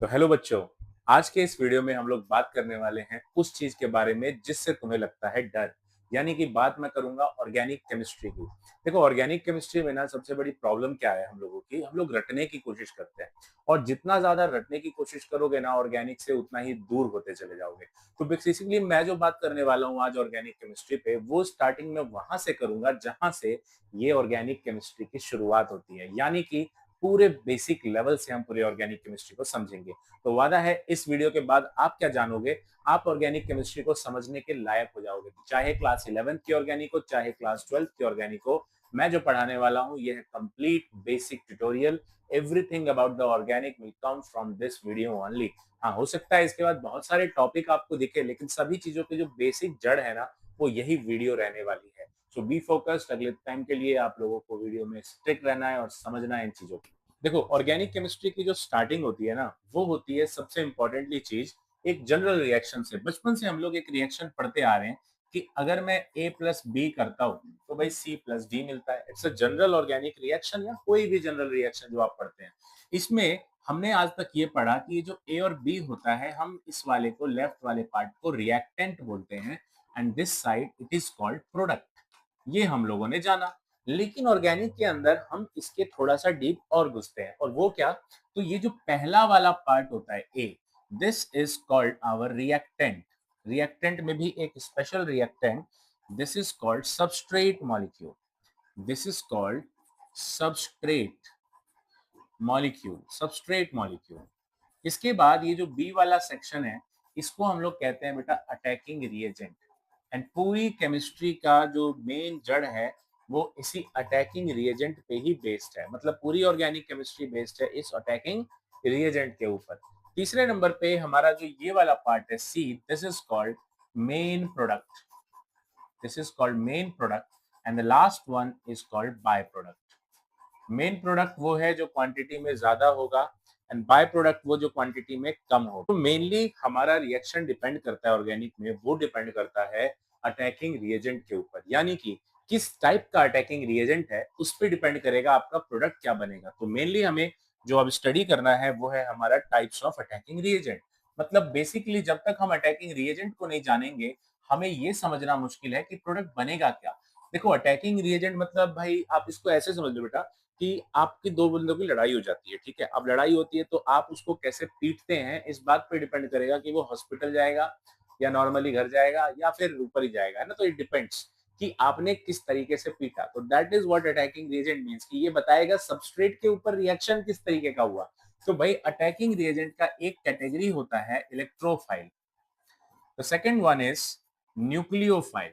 तो हेलो बच्चों, आज के इस वीडियो में हम लोग बात करने वाले हैं उस चीज के बारे में जिससे तुम्हें लगता है डर। यानी कि बात मैं करूंगा ऑर्गेनिक केमिस्ट्री की। देखो, ऑर्गेनिक केमिस्ट्री में ना सबसे बड़ी प्रॉब्लम क्या है हम लोगों की, हम लोग रटने की कोशिश करते हैं। और जितना ज्यादा रटने की कोशिश करोगे ना ऑर्गेनिक से, उतना ही दूर होते चले जाओगे। तो बेसिकली मैं जो बात करने वाला हूँ आज ऑर्गेनिक केमिस्ट्री पे, वो स्टार्टिंग में वहां से करूंगा जहां से ये ऑर्गेनिक केमिस्ट्री की शुरुआत होती है। यानी कि पूरे बेसिक लेवल से हम पूरे ऑर्गेनिक केमिस्ट्री को समझेंगे। तो वादा है इस वीडियो के बाद आप क्या जानोगे, आप ऑर्गेनिक केमिस्ट्री को समझने के लायक हो जाओगे। चाहे क्लास 11th की ऑर्गेनिक हो, चाहे क्लास 12th की ऑर्गेनिक हो, मैं जो पढ़ाने वाला हूँ ये है complete basic tutorial. Everything about the organic will come from this video only. हाँ, हो सकता है इसके बाद बहुत सारे टॉपिक आपको दिखे, लेकिन सभी चीजों की जो बेसिक जड़ है ना, वो यही वीडियो रहने वाली है। सो बी फोकस्ड। अगले टाइम के लिए आप लोगों को वीडियो में स्टिक रहना है और समझना है इन चीजों को। देखो, ऑर्गेनिक केमिस्ट्री की जो स्टार्टिंग होती है ना, वो होती है सबसे इंपॉर्टेंटली चीज एक जनरल रिएक्शन से। बचपन से हम लोग एक रिएक्शन पढ़ते आ रहे हैं कि अगर मैं ए प्लस बी करता हूँ तो भाई सी प्लस डी मिलता है। It's a general organic reaction, या कोई भी जनरल रिएक्शन जो आप पढ़ते हैं। इसमें हमने आज तक ये पढ़ा कि ये जो ए और बी होता है, हम इस वाले को, लेफ्ट वाले पार्ट को रिएक्टेंट बोलते हैं, and this side it is called product. ये हम लोगों ने जाना। लेकिन ऑर्गेनिक के अंदर हम इसके थोड़ा सा डीप और घुसते हैं, और वो क्या? तो ये जो पहला वाला पार्ट होता है A, this is called our reactant. Reactant में भी एक special reactant, this is called substrate molecule. This is called substrate molecule, substrate molecule. इसके बाद ये जो बी वाला सेक्शन है, इसको हम लोग कहते हैं बेटा अटैकिंग रिएजेंट। एंड पूरी केमिस्ट्री का जो मेन जड़ है, वो इसी अटैकिंग रिएजेंट पे ही बेस्ड है। मतलब पूरी ऑर्गेनिक केमिस्ट्री बेस्ड है इस अटैकिंग रिएजेंट के ऊपर। तीसरे नंबर पे हमारा जो ये वाला पार्ट है C, this is called main product. This is called main product and the last one is called by product. Main product वो है जो क्वांटिटी में ज्यादा होगा, एंड बाय प्रोडक्ट वो जो क्वांटिटी में कम होगा। तो मेनली हमारा रिएक्शन डिपेंड करता है ऑर्गेनिक में, वो डिपेंड करता है अटैकिंग रिएजेंट के ऊपर। यानी कि किस टाइप का अटैकिंग रिएजेंट है, उस पर डिपेंड करेगा आपका प्रोडक्ट क्या बनेगा। तो मेनली हमें जो अब स्टडी करना है वो है हमारा टाइप्स ऑफ अटैकिंग रिएजेंट। मतलब बेसिकली जब तक हम अटैकिंग रिएजेंट को नहीं जानेंगे, हमें ये समझना मुश्किल है कि प्रोडक्ट बनेगा क्या। देखो, अटैकिंग रिएजेंट मतलब भाई आप इसको ऐसे समझ लो बेटा कि आपकी दो बंदों की लड़ाई हो जाती है, ठीक है? अब लड़ाई होती है तो आप उसको कैसे पीटते हैं, इस बात पे डिपेंड करेगा कि वो हॉस्पिटल जाएगा या नॉर्मली घर जाएगा या फिर ऊपर ही जाएगा, है ना? तो इट डिपेंड्स कि आपने किस तरीके से पीटा। तो that is what attacking reagent means, कि ये बताएगा सबस्ट्रेट के ऊपर रिएक्शन किस तरीके का हुआ। तो भाई अटैकिंग रिएजेंट का एक कैटेगरी होता है electrophile. The second one is nucleophile.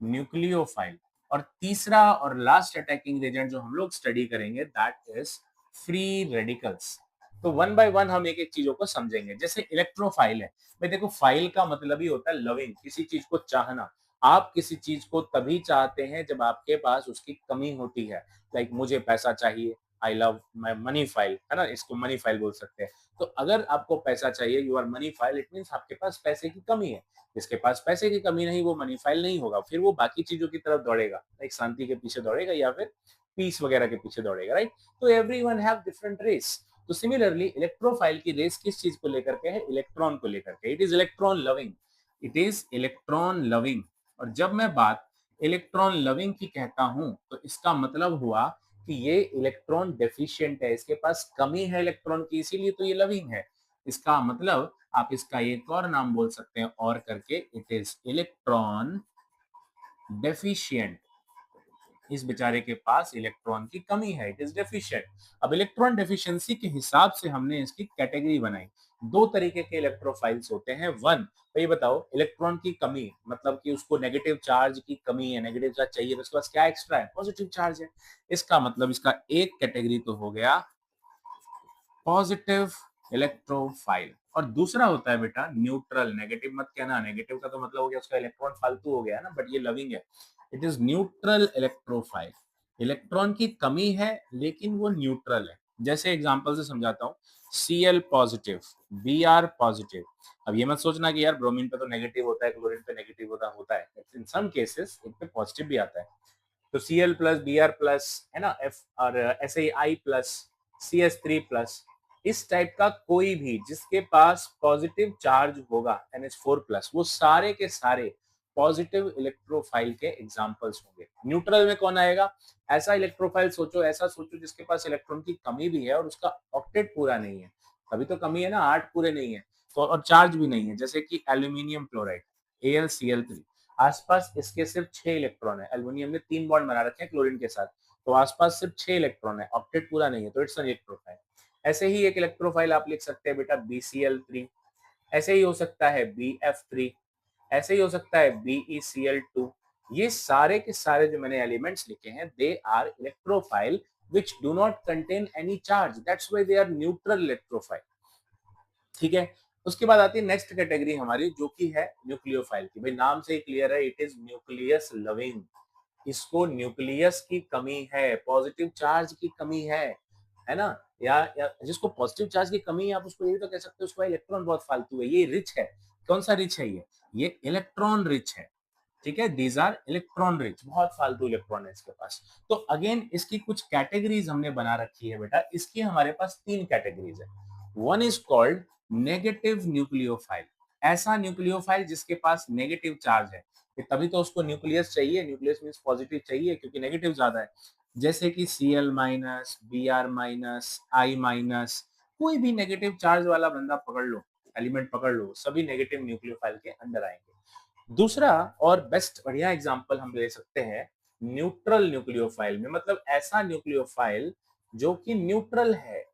Nucleophile. और तीसरा और लास्ट अटैकिंग एजेंट जो हम लोग स्टडी करेंगे, दैट इज फ्री रेडिकल्स। तो वन बाय वन हम एक एक चीजों को समझेंगे। जैसे इलेक्ट्रोफाइल है, भाई देखो फाइल का मतलब ही होता है लविंग, किसी चीज को चाहना। आप किसी चीज को तभी चाहते हैं जब आपके पास उसकी कमी होती है। लाइक मुझे पैसा चाहिए, I love my money file, है ना? इसको मनी फाइल बोल सकते हैं। तो अगर आपको पैसा चाहिए, you are money file, it means आपके पास पैसे की कमी है। जिसके पास पैसे की कमी नहीं, वो मनी फाइल नहीं होगा। फिर वो बाकी चीजों की तरफ दौड़ेगा, लाइक शांति के पीछे दौड़ेगा या फिर पीस वगैरह के पीछे दौड़ेगा, राइट? तो एवरीवन हैव डिफरेंट रेस। तो सिमिलरली इलेक्ट्रोफाइल की रेस किस चीज को लेकर के है? इलेक्ट्रॉन को लेकर के। It is electron loving. It is electron loving. और जब मैं बात इलेक्ट्रॉन लविंग की कहता हूं, तो इसका मतलब हुआ कि ये इलेक्ट्रॉन डेफिशिएंट है, इसके पास कमी है इलेक्ट्रॉन की, इसीलिए तो ये लविंग है। इसका मतलब आप इसका एक और नाम बोल सकते हैं और करके, इट इज इलेक्ट्रॉन डेफिशिएंट। इस बेचारे के पास इलेक्ट्रॉन की कमी है, इट इज डेफिशिएंट। अब इलेक्ट्रॉन डेफिशिएंसी के हिसाब से हमने इसकी कैटेगरी बनाई। दो तरीके के इलेक्ट्रोफाइल्स होते हैं। वन, तो ये बताओ इलेक्ट्रॉन की कमी मतलब कि उसको नेगेटिव चार्ज की कमी है, नेगेटिव चार्ज चाहिए, तो उसके पास क्या एक्स्ट्रा है? पॉजिटिव चार्ज है। इसका मतलब इसका एक कैटेगरी तो हो गया पॉजिटिव इलेक्ट्रोफाइल। और दूसरा होता है बेटा न्यूट्रल। नेगेटिव मत कहना, नेगेटिव का तो मतलब हो गया उसका इलेक्ट्रॉन फालतू हो गया ना, बट ये लविंग है। It is neutral electrophile. Electron की कमी है लेकिन वो न्यूट्रल है। जैसे एग्जांपल से समझाता हूँ, Cl पॉजिटिव, Br पॉजिटिव। अब ये मत सोचना कि यार ब्रोमीन पे तो नेगेटिव होता है, क्लोरीन पे नेगेटिव होता है। इन सम केसेस इन पे पॉजिटिव भी आता है। तो Cl प्लस Br प्लस, है ना, F और ऐसे ही I प्लस, CS3 प्लस, इस टाइप का कोई भी जिसके पास पॉजिटिव चार्ज होगा NH4+, वो सारे के सारे पॉजिटिव इलेक्ट्रोफाइल के एग्जांपल्स होंगे। न्यूट्रल में कौन आएगा? ऐसा इलेक्ट्रोफाइल सोचो, ऐसा सोचो जिसके पास इलेक्ट्रॉन की कमी भी है और उसका ऑक्टेट पूरा नहीं है। तभी तो कमी है ना, 8 पूरे नहीं है। तो और चार्ज भी नहीं है, जैसे कि एल्यूमिनियम क्लोराइड AlCl3, आसपास इसके सिर्फ 6 इलेक्ट्रॉन है। एल्यूमिनियम ने 3 बॉन्ड बना रखे हैं क्लोरीन के साथ, तो आसपास सिर्फ 6 इलेक्ट्रॉन है, ऑक्टेट पूरा नहीं है, तो इट्स एन इलेक्ट्रोफाइल। ऐसे ही एक इलेक्ट्रोफाइल आप लिख सकते हैं बेटा BCl3, ऐसे ही हो सकता है BF3, ऐसे ही हो सकता है BeCl2। ये सारे के सारे जो मैंने एलिमेंट्स लिखे हैं, they are electrophile which do not contain any charge, that's why they are neutral electrophile। ठीक है, उसके बाद आती है नेक्स्ट कैटेगरी हमारी, जो कि है न्यूक्लियोफाइल की। भाई नाम से ही क्लियर है, इट इज न्यूक्लियस लविंग। इसको न्यूक्लियस की कमी है, पॉजिटिव चार्ज की कमी है ना? या जिसको पॉजिटिव चार्ज की कमी है, आप उसको ये तो कह सकते हो उसका इलेक्ट्रॉन बहुत फालतू है, ये रिच है। कौन सा रिच है? ये इलेक्ट्रॉन रिच है। ठीक है, दीज आर इलेक्ट्रॉन रिच, बहुत फालतू इलेक्ट्रॉन है इसके पास। तो अगेन इसकी कुछ कैटेगरीज हमने बना रखी है बेटा। इसकी हमारे पास 3 कैटेगरीज है। One is called negative nucleophile, ऐसा न्यूक्लियोफाइल जिसके पास नेगेटिव चार्ज है। तभी तो उसको न्यूक्लियस चाहिए, न्यूक्लियस मींस पॉजिटिव चाहिए, क्योंकि नेगेटिव ज्यादा है। जैसे कि Cl-, Br-, I-, कोई भी नेगेटिव चार्ज वाला बंदा पकड़ लो, एलिमेंट पकड़ लो, सभी नेगेटिव न्यूक्लियोफाइल के अंदर आएंगे। दूसरा और बेस्ट बढ़िया एग्जांपल हम ले सकते हैं न्यूट्रल न्यूक्लियोफाइल में, मतलब ऐसा न्यूक्लियोफाइल जो कि न्यूट्रल है,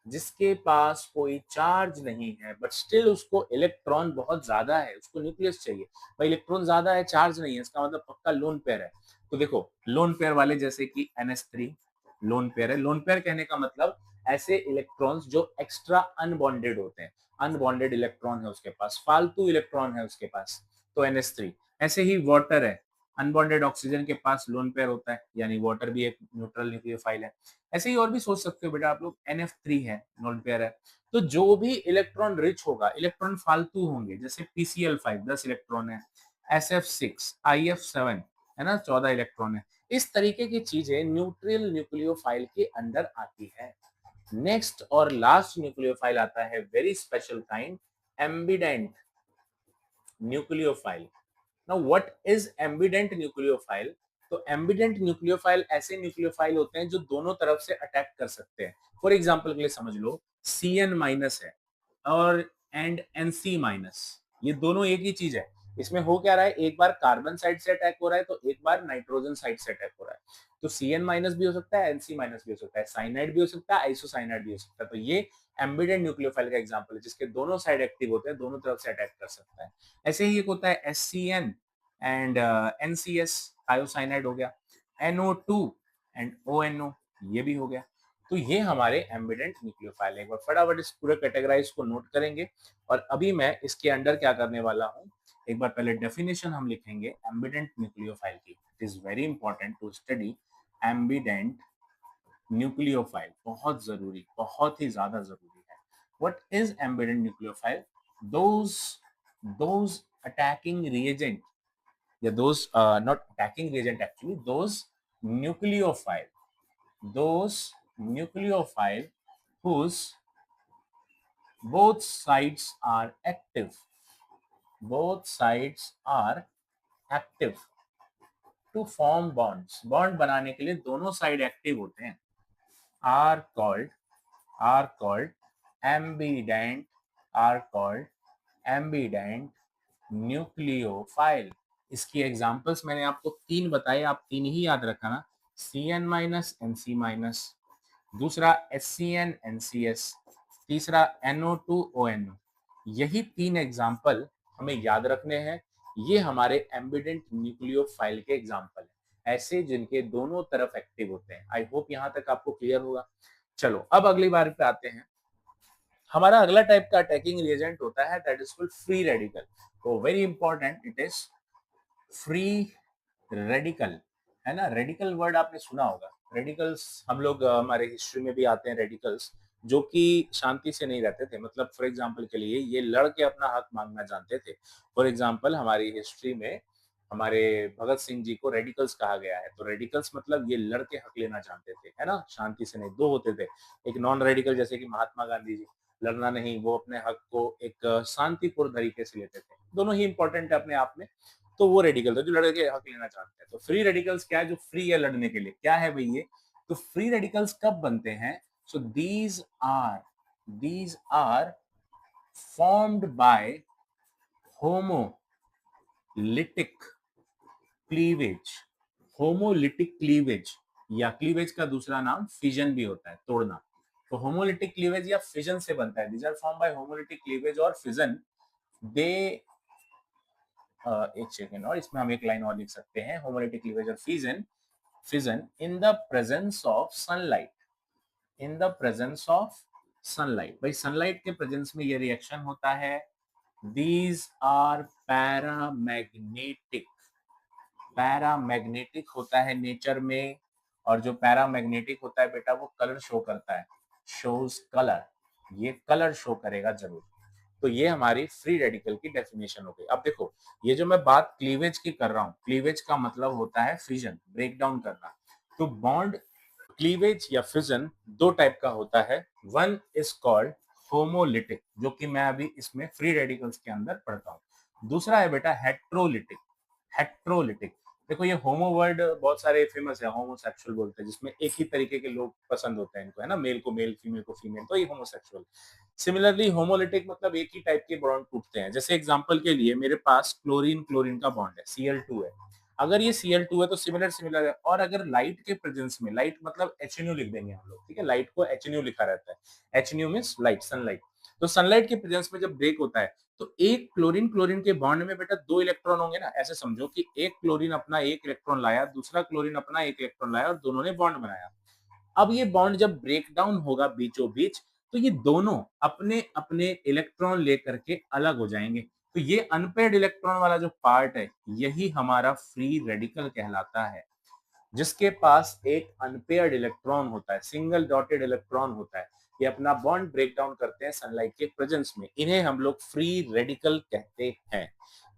जिसके पास कोई चार्ज नहीं है, बट स्टिल उसको इलेक्ट्रॉन बहुत ज्यादा है, उसको न्यूक्लियस चाहिए। भाई इलेक्ट्रॉन ज्यादा है, चार्ज नहीं है, इसका मतलब पक्का लोन पेयर है। तो देखो लोन पेयर वाले जैसे कि NH3 लोन पेयर है। लोन पेयर कहने का मतलब ऐसे इलेक्ट्रॉन्स जो एक्स्ट्रा अनबॉन्डेड होते हैं, अनबॉन्डेड इलेक्ट्रॉन है उसके पास, फालतू इलेक्ट्रॉन है उसके पास, तो NH3। ऐसे ही वाटर है, अनबॉन्डेड ऑक्सीजन के पास लोन पेयर होता है, यानी वाटर भी एक न्यूट्रल न्यूक्लियोफाइल है। ऐसे ही और भी सोच सकते हो बेटा आप लोग, NF3 है, लोन पेयर है। तो जो भी इलेक्ट्रॉन रिच होगा, इलेक्ट्रॉन फालतू होंगे, जैसे PCl5 10 इलेक्ट्रॉन है, SF6, IF7 है ना 14 इलेक्ट्रॉन है। इस तरीके की चीजें न्यूट्रल न्यूक्लियोफाइल के अंदर आती है। नेक्स्ट और लास्ट न्यूक्लियोफाइल आता है very special kind, ambient nucleophile. Now what is ambident nucleophile? तो एम्बिडेंट न्यूक्लियोफाइल ऐसे न्यूक्लियोफाइल होते हैं जो दोनों तरफ से अटैक कर सकते हैं। फॉर एग्जांपल के लिए समझ लो, Cn- है और एंड Nc-, ये दोनों एक ही चीज है। इसमें हो क्या रहा है, एक बार कार्बन साइड से अटैक हो रहा है, तो एक बार नाइट्रोजन साइड से अटैक हो रहा है। तो Cn- भी हो सकता है, Nc- भी हो सकता है, साइनाइड भी हो सकता है, आइसोसाइनाइड भी हो सकता है। तो ये एम्बिडेंट न्यूक्लियोफाइल का एग्जांपल है, जिसके दोनों साइड एक्टिव होते हैं, दोनों तरफ से अटैक कर सकता है। ऐसे ही एक होता है SCN एंड NCS, थायोसाइनाइड हो गया, NO2 एंड ONO, ये भी हो गया। तो ये हमारे एम्बिडेंट न्यूक्लियोफाइल है। एक बार फटाफट इस पूरे कैटेगराइज को नोट करेंगे, और अभी मैं इसके अंडर क्या करने वाला हूँ, एक बार पहले डेफिनेशन हम लिखेंगे एम्बिडेंट न्यूक्लियोफाइल की। It is very important to study ambident nucleophile, बहुत जरूरी, बहुत ही ज्यादा जरूरी है। What is ambident nucleophile? Those those attacking reagent, yeah, those not attacking reagent actually, those nucleophile whose both sides are active, both sides are active to form bonds, bond बनाने के लिए दोनों साइड एक्टिव होते हैं, are called are called ambident, are called ambident nucleophile. इसकी examples मैंने आपको 3 बताए, आप 3 ही याद रखना, Cn-, Nc-, दूसरा SCN-NCS, तीसरा NO2-ONO। यही 3 एग्जांपल हमें याद रखने हैं। ये हमारे एम्बिडेंट न्यूक्लियोफाइल के एग्जांपल हैं, ऐसे जिनके दोनों तरफ एक्टिव होते हैं। आई होप यहाँ तक आपको क्लियर होगा। चलो अब अगली बार पे आते हैं। हमारा अगला टाइप का अटैकिंग रिएजेंट होता है, that is called free radical. तो very important, it is free radical, है ना? रेडिकल वर्ड आपने सुना होगा। रेडिकल्स हम लोग हमारे हिस्ट्री में भी आते हैं, रेडिकल्स जो कि शांति से नहीं रहते थे। मतलब फॉर एग्जांपल के लिए ये लड़ के अपना हक मांगना जानते थे। फॉर एग्जांपल हमारी हिस्ट्री में हमारे भगत सिंह जी को रेडिकल्स कहा गया है। तो रेडिकल्स मतलब ये लड़के हक लेना चाहते थे, है ना, शांति से नहीं। दो होते थे, एक नॉन रेडिकल जैसे कि महात्मा गांधी जी, लड़ना नहीं, वो अपने हक को एक शांतिपूर्ण तरीके से लेते थे। दोनों ही इंपॉर्टेंट है अपने आप में। तो वो रेडिकल थे जो लड़के हक लेना चाहते हैं। तो फ्री रेडिकल्स क्या है, जो फ्री है लड़ने के लिए, क्या है भाई ये? तो फ्री रेडिकल्स कब बनते हैं? So these are formed by homolytic cleavage. Homolytic cleavage या क्लीवेज का दूसरा नाम फिजन भी होता है, तोड़ना। तो होमोलिटिक क्लीवेज या फिजन से बनता है। These are form by homolytic cleavage और फिजन। दे एक सेकेंड, और इसमें हम एक लाइन और लिख सकते हैं, होमोलिटिक क्लीवेज और fission fission in the presence of sunlight. In the presence of sunlight, भाई सनलाइट के प्रेजेंस में ये रिएक्शन होता है। These are paramagnetic. पैरामैग्नेटिक होता है नेचर में, और जो पैरामैग्नेटिक होता है बेटा वो कलर शो करता है, शोज कलर। ये कलर शो करेगा जरूर। तो ये हमारी फ्री रेडिकल की डेफिनेशन हो गई। अब देखो, ये जो मैं बात क्लीवेज की कर रहा हूँ, क्लीवेज का मतलब होता है फिजन, ब्रेक डाउन करना। तो बॉन्ड क्लीवेज या फिजन दो टाइप का होता है। वन इज कॉल्ड होमोलिटिक, जो कि मैं अभी इसमें फ्री रेडिकल्स के अंदर पढ़ता हूँ। दूसरा है बेटा हेट्रोलिटिक। हेट्रोलिटिक, देखो ये होमो वर्ड बहुत सारे फेमस है, होमोसेक्सुअल बोलते हैं, जिसमें एक ही तरीके के लोग पसंद होते हैं इनको, है ना, मेल को मेल, फीमेल को फीमेल, तो ये होमोसेक्सुअल। सिमिलरली होमोलिटिक मतलब एक ही टाइप के बॉन्ड टूटते हैं। जैसे एग्जांपल के लिए मेरे पास क्लोरीन क्लोरीन का बॉन्ड है, Cl2 है। अगर ये Cl2 है तो सिमिलर सिमिलर है। और अगर लाइट के प्रेजेंस में, लाइट मतलब HNU लिख देंगे हम लोग, ठीक है, लाइट को HNU लिखा रहता है। HNU means light, sunlight. तो सनलाइट के प्रेजेंस में जब ब्रेक होता है तो एक क्लोरीन क्लोरीन के बॉन्ड में बेटा दो इलेक्ट्रॉन होंगे ना। ऐसे समझो कि एक क्लोरीन अपना एक इलेक्ट्रॉन लाया, दूसरा क्लोरीन अपना एक इलेक्ट्रॉन लाया, और दोनों ने बॉन्ड बनाया। अब ये बॉन्ड जब ब्रेक डाउन होगा बीचों बीच, तो ये दोनों अपने अपने इलेक्ट्रॉन लेकर के अलग हो जाएंगे। तो ये अनपेयर्ड इलेक्ट्रॉन वाला जो पार्ट है, यही हमारा फ्री रेडिकल कहलाता है। जिसके पास एक अनपेयर्ड इलेक्ट्रॉन होता है, सिंगल डॉटेड इलेक्ट्रॉन होता है, ये अपना बॉन्ड ब्रेक डाउन करते हैं सनलाइट के प्रेजेंस में। इन्हें हम लोग फ्री रेडिकल कहते हैं।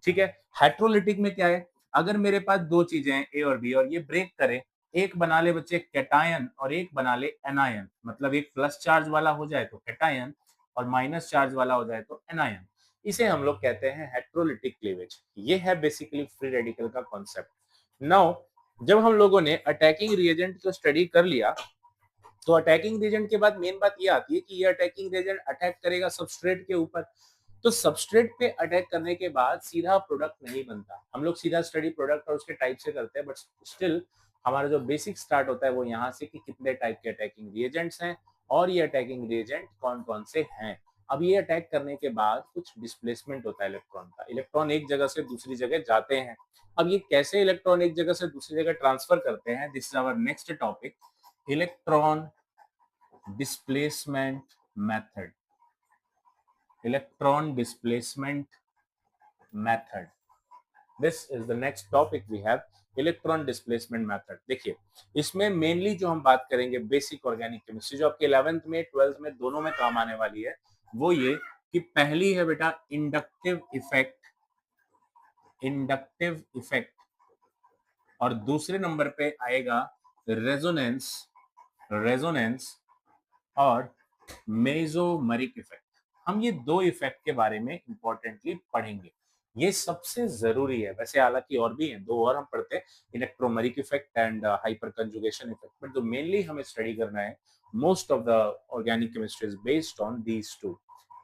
ठीक है। हाइड्रोलिटिक में क्या है, अगर मेरे पास दो चीजें हैं ए और बी, और ये ब्रेक करे, एक बना ले बच्चे कैटायन और एक बना ले एनायन, मतलब एक प्लस चार्ज वाला हो जाए तो कैटायन और माइनस चार्ज वाला हो जाए तो एनायन, इसे हम लोग कहते हैं हेट्रोलिटिक क्लीवेज। ये है बेसिकली फ्री रेडिकल का कॉन्सेप्ट। नाउ जब हम लोगों ने अटैकिंग रिएजेंट को स्टडी कर लिया, तो अटैकिंग रिएजेंट के बाद मेन बात ये आती है कि ये अटैकिंग रिएजेंट अटैक करेगा सबस्ट्रेट के ऊपर। तो सबस्ट्रेट पे अटैक करने के बाद सीधा प्रोडक्ट नहीं बनता। हम लोग सीधा स्टडी प्रोडक्ट और उसके टाइप से करते हैं, बट स्टिल हमारा जो बेसिक स्टार्ट होता है वो यहाँ से कि कितने टाइप के अटैकिंग रिएजेंट्स हैं और ये अटैकिंग रिएजेंट कौन कौन से हैं। अब ये अटैक करने के बाद कुछ डिस्प्लेसमेंट होता है इलेक्ट्रॉन का। इलेक्ट्रॉन एक जगह से दूसरी जगह जाते हैं। अब ये कैसे इलेक्ट्रॉन एक जगह से दूसरी जगह ट्रांसफर करते हैं, this is our next topic, electron displacement method. Electron displacement method, this is the next topic we have, electron displacement method. देखिए, इसमें मेनली जो हम बात करेंगे बेसिक ऑर्गेनिक केमिस्ट्री, जो आपके 11th में 12th में दोनों में काम आने वाली है, वो ये कि पहली है बेटा इंडक्टिव इफेक्ट, इंडक्टिव इफेक्ट, और दूसरे नंबर पे आएगा रेजोनेंस, रेजोनेंस और मेसोमरिक इफेक्ट। हम ये दो इफेक्ट के बारे में इंपॉर्टेंटली पढ़ेंगे, ये सबसे जरूरी है। वैसे हालांकि और भी हैं, दो और हम पढ़ते हैं, electromeric effect and hyper conjugation effect, but जो मेनली हमें स्टडी करना है, most of the organic chemistry is based on these two,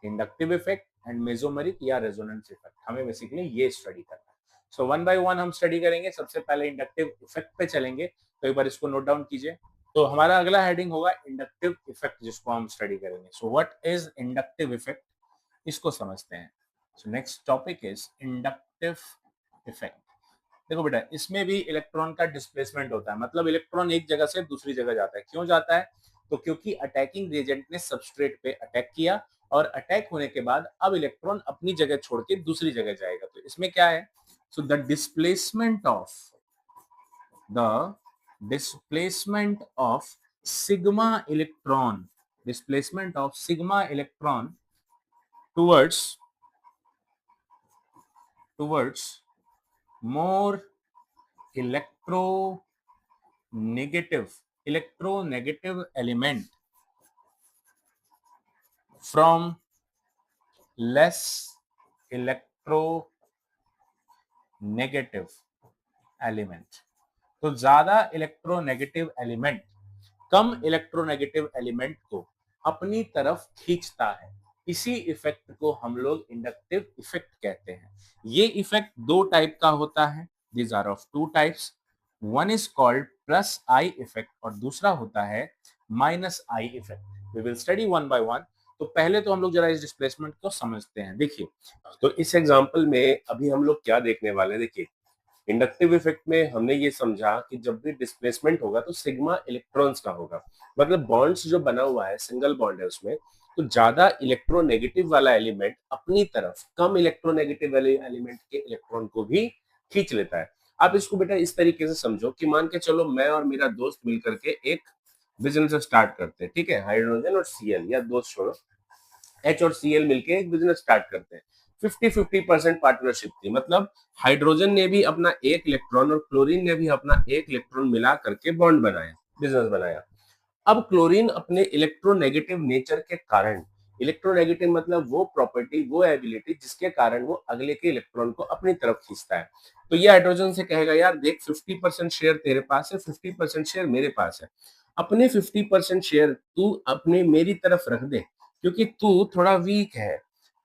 inductive effect and mesomeric या रेजोनेंस इफेक्ट। हमें बेसिकली ये स्टडी करना है। सो वन बाय वन हम स्टडी करेंगे। सबसे पहले इंडक्टिव इफेक्ट पे चलेंगे, तो एक बार इसको नोट डाउन कीजिए। तो हमारा अगला हेडिंग होगा इंडक्टिव इफेक्ट, जिसको हम स्टडी करेंगे। So what is inductive effect, इसको समझते हैं। So next topic is inductive effect. देखो बेटा, इसमें भी इलेक्ट्रॉन का डिस्प्लेसमेंट होता है, मतलब इलेक्ट्रॉन एक जगह से दूसरी जगह जाता है। क्यों जाता है? तो क्योंकि अटैकिंग रिएजेंट ने सबस्ट्रेट पे अटैक किया, और अटैक होने के बाद अब इलेक्ट्रॉन अपनी जगह छोड़ के दूसरी जगह जाएगा। तो इसमें क्या है, सो the displacement of sigma electron, displacement of sigma electron towards more electronegative element from less electronegative element। तो ज्यादा इलेक्ट्रोनेगेटिव एलिमेंट कम इलेक्ट्रोनेगेटिव एलिमेंट को अपनी तरफ खींचता है। इसी इफेक्ट को हम लोग इंडक्टिव इफेक्ट कहते हैं। ये इफेक्ट दो टाइप का होता है। These are of two types. One is called plus I effect और दूसरा होता है minus I effect. We will study one by one. तो पहले तो हम लोग जरा इस डिस्प्लेसमेंट को समझते हैं। देखिए, तो इस एग्जांपल में अभी हम लोग क्या देखने वाले हैं। देखिए, इंडक्टिव इफेक्ट में हमने ये समझा कि जब भी डिस्प्लेसमेंट होगा तो सिग्मा इलेक्ट्रॉन्स का होगा। मतलब बॉन्ड्स जो बना हुआ है, सिंगल बॉन्ड है उसमें, तो ज्यादा इलेक्ट्रोनेगेटिव वाला एलिमेंट अपनी तरफ कम इलेक्ट्रोनेगेटिव वाले एलिमेंट के इलेक्ट्रॉन को भी खींच लेता है। आप इसको बेटा इस तरीके से समझो कि मान के चलो मैं और मेरा दोस्त मिलकर के एक बिजनेस स्टार्ट करते हैं, ठीक है। हाइड्रोजन और सीएल, या दोस्त छोड़ो, एच और सीएल मिलके एक बिजनेस स्टार्ट करते हैं। 50-50% पार्टनरशिप थी। मतलब हाइड्रोजन ने भी अपना एक इलेक्ट्रॉन और क्लोरीन ने भी अपना एक इलेक्ट्रॉन मिला करके बॉन्ड बनाया, बिजनेस बनाया। अब क्लोरीन अपने इलेक्ट्रोनेगेटिव नेचर के कारण, इलेक्ट्रोनेगेटिव मतलब वो प्रॉपर्टी, वो एबिलिटी जिसके कारण वो अगले के इलेक्ट्रॉन को अपनी तरफ खींचता है। तो ये हाइड्रोजन से कहेगा, यार देख 50% शेयर तेरे पास है, 50% शेयर मेरे पास है। अपने 50% शेयर तू अपने मेरी तरफ रख दे, क्योंकि तू थोड़ा वीक है,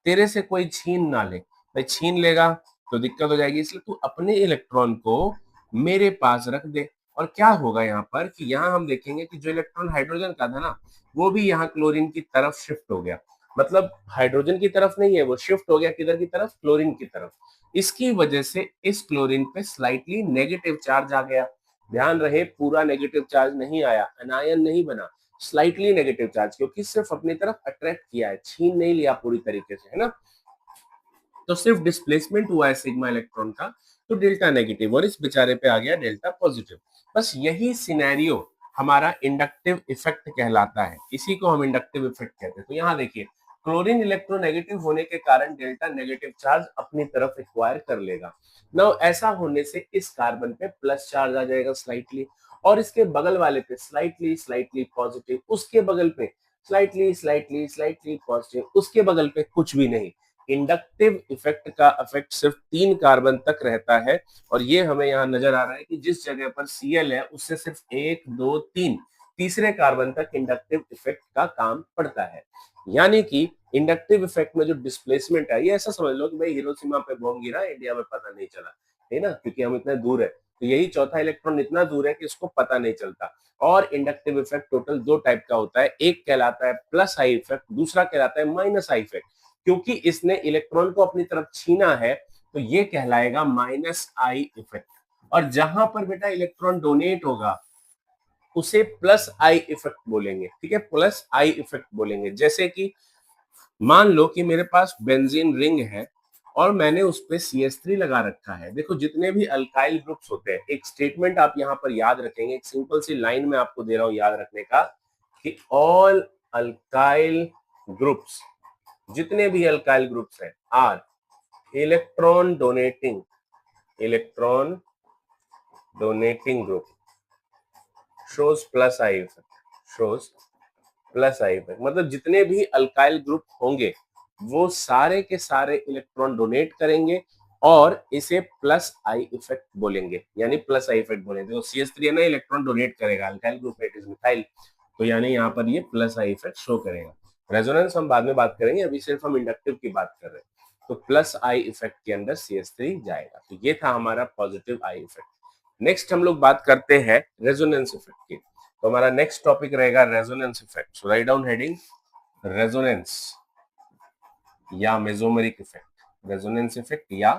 तेरे से कोई छीन ना ले। भाई छीन लेगा तो दिक्कत हो जाएगी, इसलिए तू अपने इलेक्ट्रॉन को मेरे पास रख दे। और क्या होगा यहाँ पर कि यहाँ हम देखेंगे कि जो इलेक्ट्रॉन हाइड्रोजन का था ना, वो भी यहाँ क्लोरीन की तरफ शिफ्ट हो गया। मतलब हाइड्रोजन की तरफ नहीं है, वो शिफ्ट हो गया किधर की तरफ, क्लोरीन की तरफ। इसकी वजह से इस क्लोरीन पे स्लाइटली नेगेटिव चार्ज आ गया। ध्यान रहे, पूरा नेगेटिव चार्ज नहीं आया, अनायन नहीं बना, स्लाइटली नेगेटिव चार्ज, क्योंकि सिर्फ अपनी तरफ अट्रैक्ट किया है, छीन नहीं लिया पूरी तरीके से, है ना। तो सिर्फ डिस्प्लेसमेंट हुआ है सिग्मा इलेक्ट्रॉन का, तो डेल्टा नेगेटिव, और इस बेचारे पे आ गया डेल्टा पॉजिटिव। बस यही सिनेरियो हमारा इंडक्टिव इफेक्ट कहलाता है। इसी को हम इंडक्टिव इफेक्ट कहते हैं। तो यहाँ देखिए, क्लोरीन इलेक्ट्रोनेगेटिव होने के कारण डेल्टा नेगेटिव चार्ज अपनी तरफ एक्वायर कर लेगा। नाउ ऐसा होने से इस कार्बन पे प्लस चार्ज आ जाएगा स्लाइटली, और इसके बगल वाले पे स्लाइटली स्लाइटली पॉजिटिव, उसके बगल पे स्लाइटली स्लाइटली स्लाइटली पॉजिटिव, उसके बगल पे कुछ भी नहीं। इंडक्टिव इफेक्ट का इफेक्ट सिर्फ 3 कार्बन तक रहता है। और ये हमें यहाँ नजर आ रहा है कि जिस जगह पर Cl है उससे सिर्फ 1 2 3 तीसरे कार्बन तक इंडक्टिव इफेक्ट का काम पड़ता है। यानी कि इंडक्टिव इफेक्ट में जो डिस्प्लेसमेंट है, ये ऐसा समझ लो कि भाई हिरोशिमा पे बॉम्ब गिरा, इंडिया में पता नहीं चला, है ना, क्योंकि हम इतने दूर है। तो यही चौथा इलेक्ट्रॉन इतना दूर है कि इसको पता नहीं चलता। और इंडक्टिव इफेक्ट टोटल 2 टाइप का होता है। एक कहलाता है प्लस आई इफेक्ट, दूसरा कहलाता है माइनस आई इफेक्ट। क्योंकि इसने इलेक्ट्रॉन को अपनी तरफ छीना है, तो ये कहलाएगा माइनस आई इफेक्ट। और जहां पर बेटा इलेक्ट्रॉन डोनेट होगा उसे प्लस आई इफेक्ट बोलेंगे, ठीक है, प्लस आई इफेक्ट बोलेंगे। जैसे कि मान लो कि मेरे पास बेंजीन रिंग है और मैंने उस पे CH3 लगा रखा है। देखो, जितने भी अल्काइल ग्रुप्स होते हैं, एक स्टेटमेंट आप यहाँ पर याद रखेंगे, एक सिंपल सी लाइन में आपको दे रहा हूं याद रखने का, कि ऑल अल्काइल ग्रुप्स, जितने भी अल्काइल ग्रुप्स हैं, are electron donating group shows plus I effect, shows plus I effect. मतलब जितने भी अल्काइल ग्रुप होंगे वो सारे के सारे इलेक्ट्रॉन डोनेट करेंगे और इसे प्लस आई इफेक्ट बोलेंगे, यानी प्लस आई इफेक्ट बोलेंगे। तो CH3 है ना, इलेक्ट्रॉन डोनेट करेगा, alkyl group it is methyl, तो यानी यहाँ पर ये प्लस आई इफेक्ट शो करेगा। रेजोनेंस हम बाद में बात करेंगे, अभी सिर्फ हम इंडक्टिव की बात कर रहे हैं। तो प्लस आई इफेक्ट के अंदर CH3 जाएगा। तो ये था हमारा पॉजिटिव आई इफेक्ट। नेक्स्ट हम लोग बात करते हैं रेजोनेंस इफेक्ट की। तो हमारा नेक्स्ट टॉपिक रहेगा रेजोनेंस इफेक्ट। सो राइट डाउन हेडिंग रेजोनेंस या मेसोमेरिक इफेक्ट, रेजोनेंस इफेक्ट या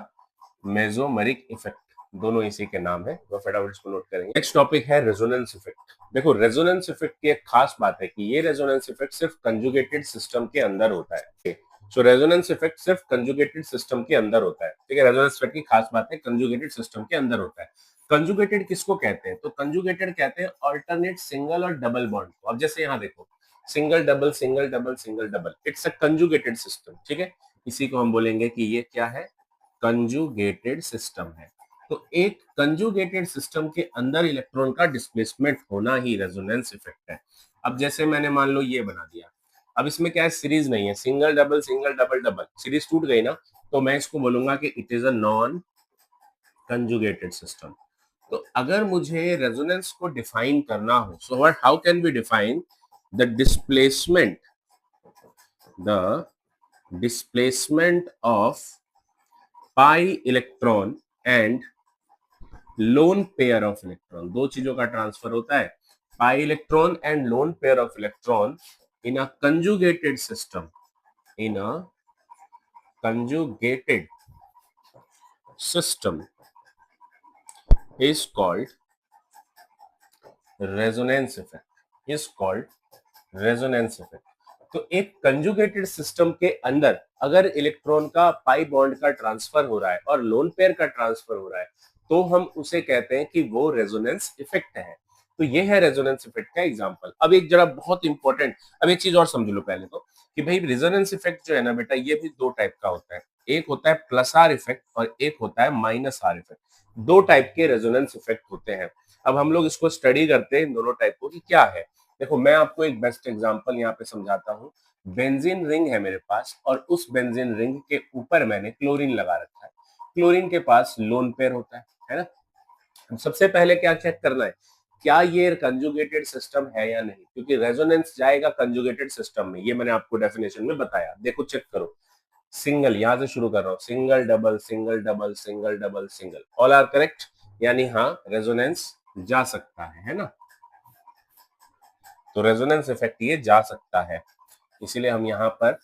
मेसोमेरिक इफेक्ट, दोनों इसी के नाम है। तो फटाफट इसको नोट करेंगे। नेक्स्ट टॉपिक है रेजोनेंस इफेक्ट। देखो, रेजोनेंस इफेक्ट की एक खास बात है कि ये रेजोनेंस इफेक्ट सिर्फ कंजुगेटेड सिस्टम के अंदर होता है। सो रेजोनेंस इफेक्ट सिर्फ कंजुगेटेड सिस्टम के अंदर होता है, ठीक है। रेजोनेंस इफेक्ट की खास बात है कंजुगेटेड सिस्टम के अंदर होता है। कंजुगेटेड किसको कहते हैं? तो कंजुगेटेड कहते हैं ऑल्टरनेट सिंगल और डबल बॉन्ड। अब जैसे यहाँ देखो, single double single double single double, it's a conjugated system, ठीक है। इसी को हम बोलेंगे कि ये क्या है, कंजुगेटेड सिस्टम है। तो एक कंजुगेटेड सिस्टम के अंदर इलेक्ट्रॉन का डिस्प्लेसमेंट होना ही रेजोनेंस इफेक्ट है। अब जैसे मैंने मान लो ये बना दिया, अब इसमें क्या है, सीरीज नहीं है, सिंगल डबल डबल, सीरीज टूट गई ना, तो मैं इसको बोलूंगा कि it is a non conjugated system. तो अगर मुझे रेजोनेंस को डिफाइन करना हो, so what how can we define the displacement, the displacement of pi electron and lone pair of electron, दो चीजों का ट्रांसफर होता है, pi electron and lone pair of electron in a conjugated system, in a conjugated system is called resonance effect, is called resonance effect। तो एक conjugated system के अंदर अगर इलेक्ट्रॉन का पाई बॉन्ड का ट्रांसफर हो रहा है और लोन पेयर का ट्रांसफर हो रहा है, तो हम उसे कहते हैं कि वो रेजोनेंस इफेक्ट है। तो ये है रेजोनेंस इफेक्ट का एग्जांपल। अब एक जरा बहुत इंपॉर्टेंट, अब एक चीज और समझ लो पहले तो, कि भाई रेजोनेंस इफेक्ट जो है ना बेटा, ये भी दो टाइप का होता है। एक होता है प्लस आर इफेक्ट और एक होता है माइनस आर इफेक्ट। दो टाइप के रेजोनेंस इफेक्ट होते हैं। अब हम लोग इसको स्टडी करते हैं इन दोनों टाइप को कि क्या है। देखो मैं आपको एक बेस्ट एग्जांपल यहाँ पे समझाता हूँ। बेंजीन रिंग है मेरे पास और उस बेंजीन रिंग के ऊपर मैंने क्लोरीन लगा रखा है। क्लोरीन के पास लोन पेयर होता है ना। सबसे पहले क्या चेक करना है, क्या ये कंजुगेटेड सिस्टम है या नहीं, क्योंकि रेजोनेंस जाएगा कंजुगेटेड सिस्टम में, ये मैंने आपको डेफिनेशन में बताया। देखो चेक करो, सिंगल, यहां से शुरू कर रहा हूं, single double single double single double single, all are correct, यानी हाँ रेजोनेंस जा सकता है ना। तो रेजोनेंस इफेक्ट ये जा सकता है, इसीलिए हम यहाँ पर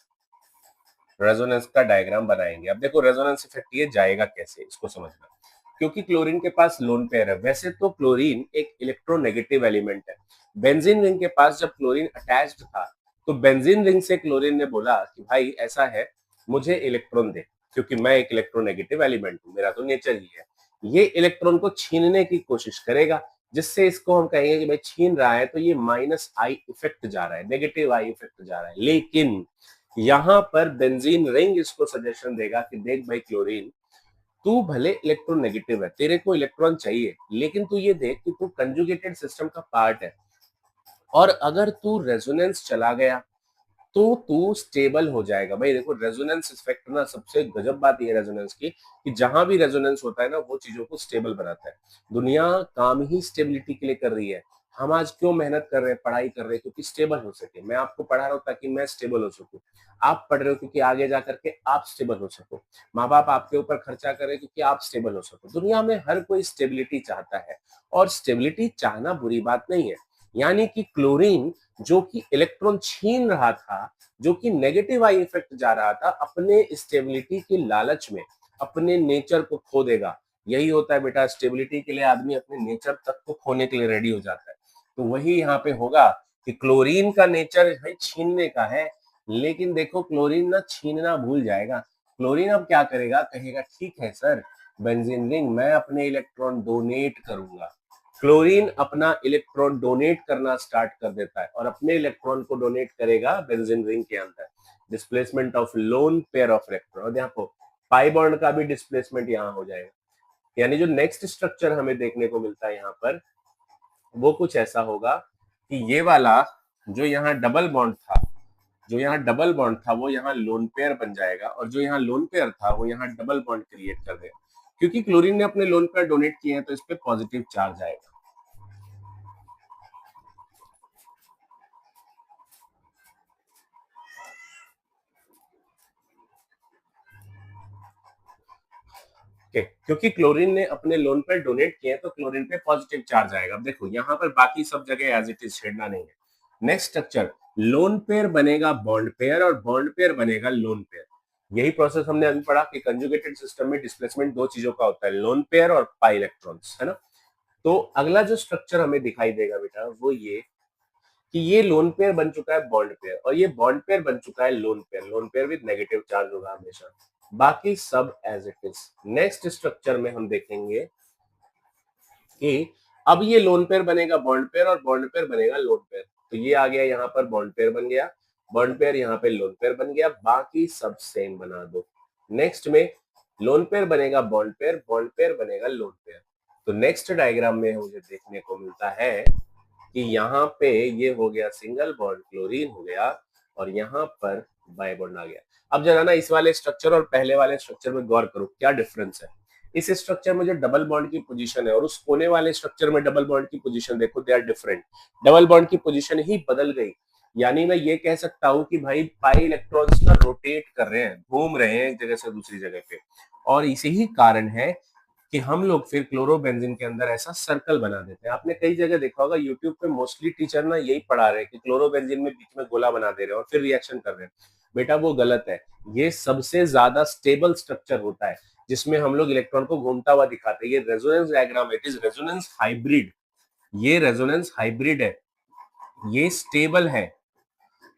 रेजोनेंस का डायग्राम बनाएंगे। अब देखो रेजोनेंस इफेक्ट ये जाएगा कैसे, इसको समझना। क्योंकि क्लोरीन के पास लोन पेयर है, वैसे तो क्लोरीन एक इलेक्ट्रोनेगेटिव एलिमेंट है। बेंजीन रिंग के पास जब क्लोरीन अटैच्ड था, तो बेंजीन रिंग से क्लोरीन ने बोला कि भाई ऐसा है, मुझे इलेक्ट्रॉन दे, क्योंकि मैं एक इलेक्ट्रोनेगेटिव एलिमेंट हूं, मेरा तो नेचर ही है। ये इलेक्ट्रॉन को छीनने की कोशिश करेगा, जिससे इसको हम कहेंगे कि भाई छीन रहा है, तो ये माइनस आई इफेक्ट जा रहा है, नेगेटिव आई इफेक्ट जा रहा है। लेकिन यहां पर बेंजीन रिंग इसको सजेशन देगा कि देख भाई क्लोरीन, तू भले इलेक्ट्रोनेगेटिव है, तेरे को इलेक्ट्रॉन चाहिए, लेकिन तू ये देख कि तू कंजुगेटेड सिस्टम का पार्ट है, और अगर तू रेजोनेंस चला गया तो तू स्टेबल हो जाएगा। भाई देखो रेजोनेंस इफेक्ट ना, सबसे गजब बात ये है रेजोनेंस की, कि जहां भी रेजोनेंस होता है ना, वो चीजों को स्टेबल बनाता है। दुनिया काम ही स्टेबिलिटी के लिए कर रही है। हम आज क्यों मेहनत कर रहे हैं, पढ़ाई कर रहे हैं, क्योंकि स्टेबल हो सके। मैं आपको पढ़ा रहा हूँ ताकि मैं स्टेबल हो सकूं, आप पढ़ रहे हो क्योंकि आगे जा करके आप स्टेबल हो सको, माँ बाप आपके ऊपर खर्चा कर रहे हैं क्योंकि आप स्टेबल हो सको। दुनिया में हर कोई स्टेबिलिटी चाहता है, और स्टेबिलिटी चाहना बुरी बात नहीं है। यानी कि क्लोरीन जो कि इलेक्ट्रॉन छीन रहा था, जो कि नेगेटिव आई इफेक्ट जा रहा था, अपने स्टेबिलिटी के लालच में अपने नेचर को खो देगा। यही होता है बेटा, स्टेबिलिटी के लिए आदमी अपने नेचर तक को खोने के लिए रेडी हो जाता है। तो वही यहाँ पे होगा कि क्लोरीन का नेचर है छीनने का है, लेकिन देखो क्लोरीन ना छीनना भूल जाएगा। क्लोरीन अब क्या करेगा, कहेगा ठीक है सर बेंजीन रिंग, मैं अपने इलेक्ट्रॉन डोनेट करूंगा। क्लोरीन अपना इलेक्ट्रॉन डोनेट करना स्टार्ट कर देता है, और अपने इलेक्ट्रॉन को डोनेट करेगा बेंजीन रिंग के अंदर। Displacement of loan pair of electron, और देखो पाई बॉन्ड का भी डिस्प्लेसमेंट यहाँ हो जाएगा। यानी जो नेक्स्ट स्ट्रक्चर हमें देखने को मिलता है यहाँ पर, वो कुछ ऐसा होगा कि ये वाला जो यहाँ डबल बॉन्ड था, जो यहाँ डबल बॉन्ड था, वो यहाँ लोन पेयर बन जाएगा, और जो यहाँ लोन पेयर था वो यहाँ डबल बॉन्ड क्रिएट कर देगा। क्योंकि क्लोरीन ने अपने लोन पेयर डोनेट किए हैं, तो इस पे पॉजिटिव चार्ज आएगा। क्योंकि क्लोरीन ने अपने लोन पेयर डोनेट किए हैं, तो क्लोरीन पे पॉजिटिव चार्ज आएगा। अब देखो यहाँ पर बाकी सब जगह एज इट इज छेड़ना नहीं है। नेक्स्ट स्ट्रक्चर, लोन पेयर बनेगा बॉन्ड पेयर, और बॉन्ड पेयर बनेगा लोन पेयर। यही प्रोसेस हमने अभी पढ़ा कि कंजुगेटेड सिस्टम में डिस्प्लेसमेंट दो चीजों का होता है, लोन पेयर और पाई इलेक्ट्रॉन्स, है ना। तो अगला जो स्ट्रक्चर हमें दिखाई देगा बेटा, वो ये कि ये लोन पेयर बन चुका है बॉन्ड पेयर, और ये बॉन्ड पेयर बन चुका है lone pair. Lone pair with negative charge होगा हमेशा, बाकी सब as it is. Next structure में हम देखेंगे कि अब ये लोन पेयर बनेगा बॉन्ड पेयर, और बॉन्ड पेयर बनेगा लोन पेयर। तो ये आ गया यहाँ पर बॉन्ड पेयर बन गया, बॉन्ड पेयर यहाँ पे लोन पेयर बन गया, बाकी सब सेम बना दो। नेक्स्ट में लोन पेयर बनेगा बॉन्ड पेयर बनेगा लोन पेयर। तो नेक्स्ट डायग्राम में मुझे देखने को मिलता है कि यहाँ पे ये हो गया सिंगल बॉन्ड क्लोरीन हो गया और यहाँ पर बाई बॉन्ड आ गया। अब जरा ना इस वाले स्ट्रक्चर और पहले वाले स्ट्रक्चर में गौर करो क्या डिफरेंस है। इस स्ट्रक्चर में जो डबल बॉन्ड की पोजीशन है और उस कोने वाले स्ट्रक्चर में डबल बॉन्ड की पोजीशन देखो, they are different. Double bond की पोजीशन ही बदल गई, यानी मैं ये कह सकता हूं कि भाई पाई इलेक्ट्रॉन्स ना रोटेट कर रहे हैं, घूम रहे हैं एक जगह से दूसरी जगह पे। और इसी ही कारण है कि हम लोग फिर क्लोरोबेंजीन के अंदर ऐसा सर्कल बना देते हैं। आपने कई जगह देखा होगा, यूट्यूब पे मोस्टली टीचर ना यही पढ़ा रहे हैं कि क्लोरोबेंजीन में बीच में गोला बना दे रहे हैं और फिर रिएक्शन कर रहे हैं। बेटा वो गलत है। ये सबसे ज्यादा स्टेबल स्ट्रक्चर होता है जिसमें हम लोग इलेक्ट्रॉन को घूमता हुआ दिखाते हैं। ये resonance diagram, it is resonance hybrid. ये रेजोनेंस हाइब्रिड है, ये स्टेबल है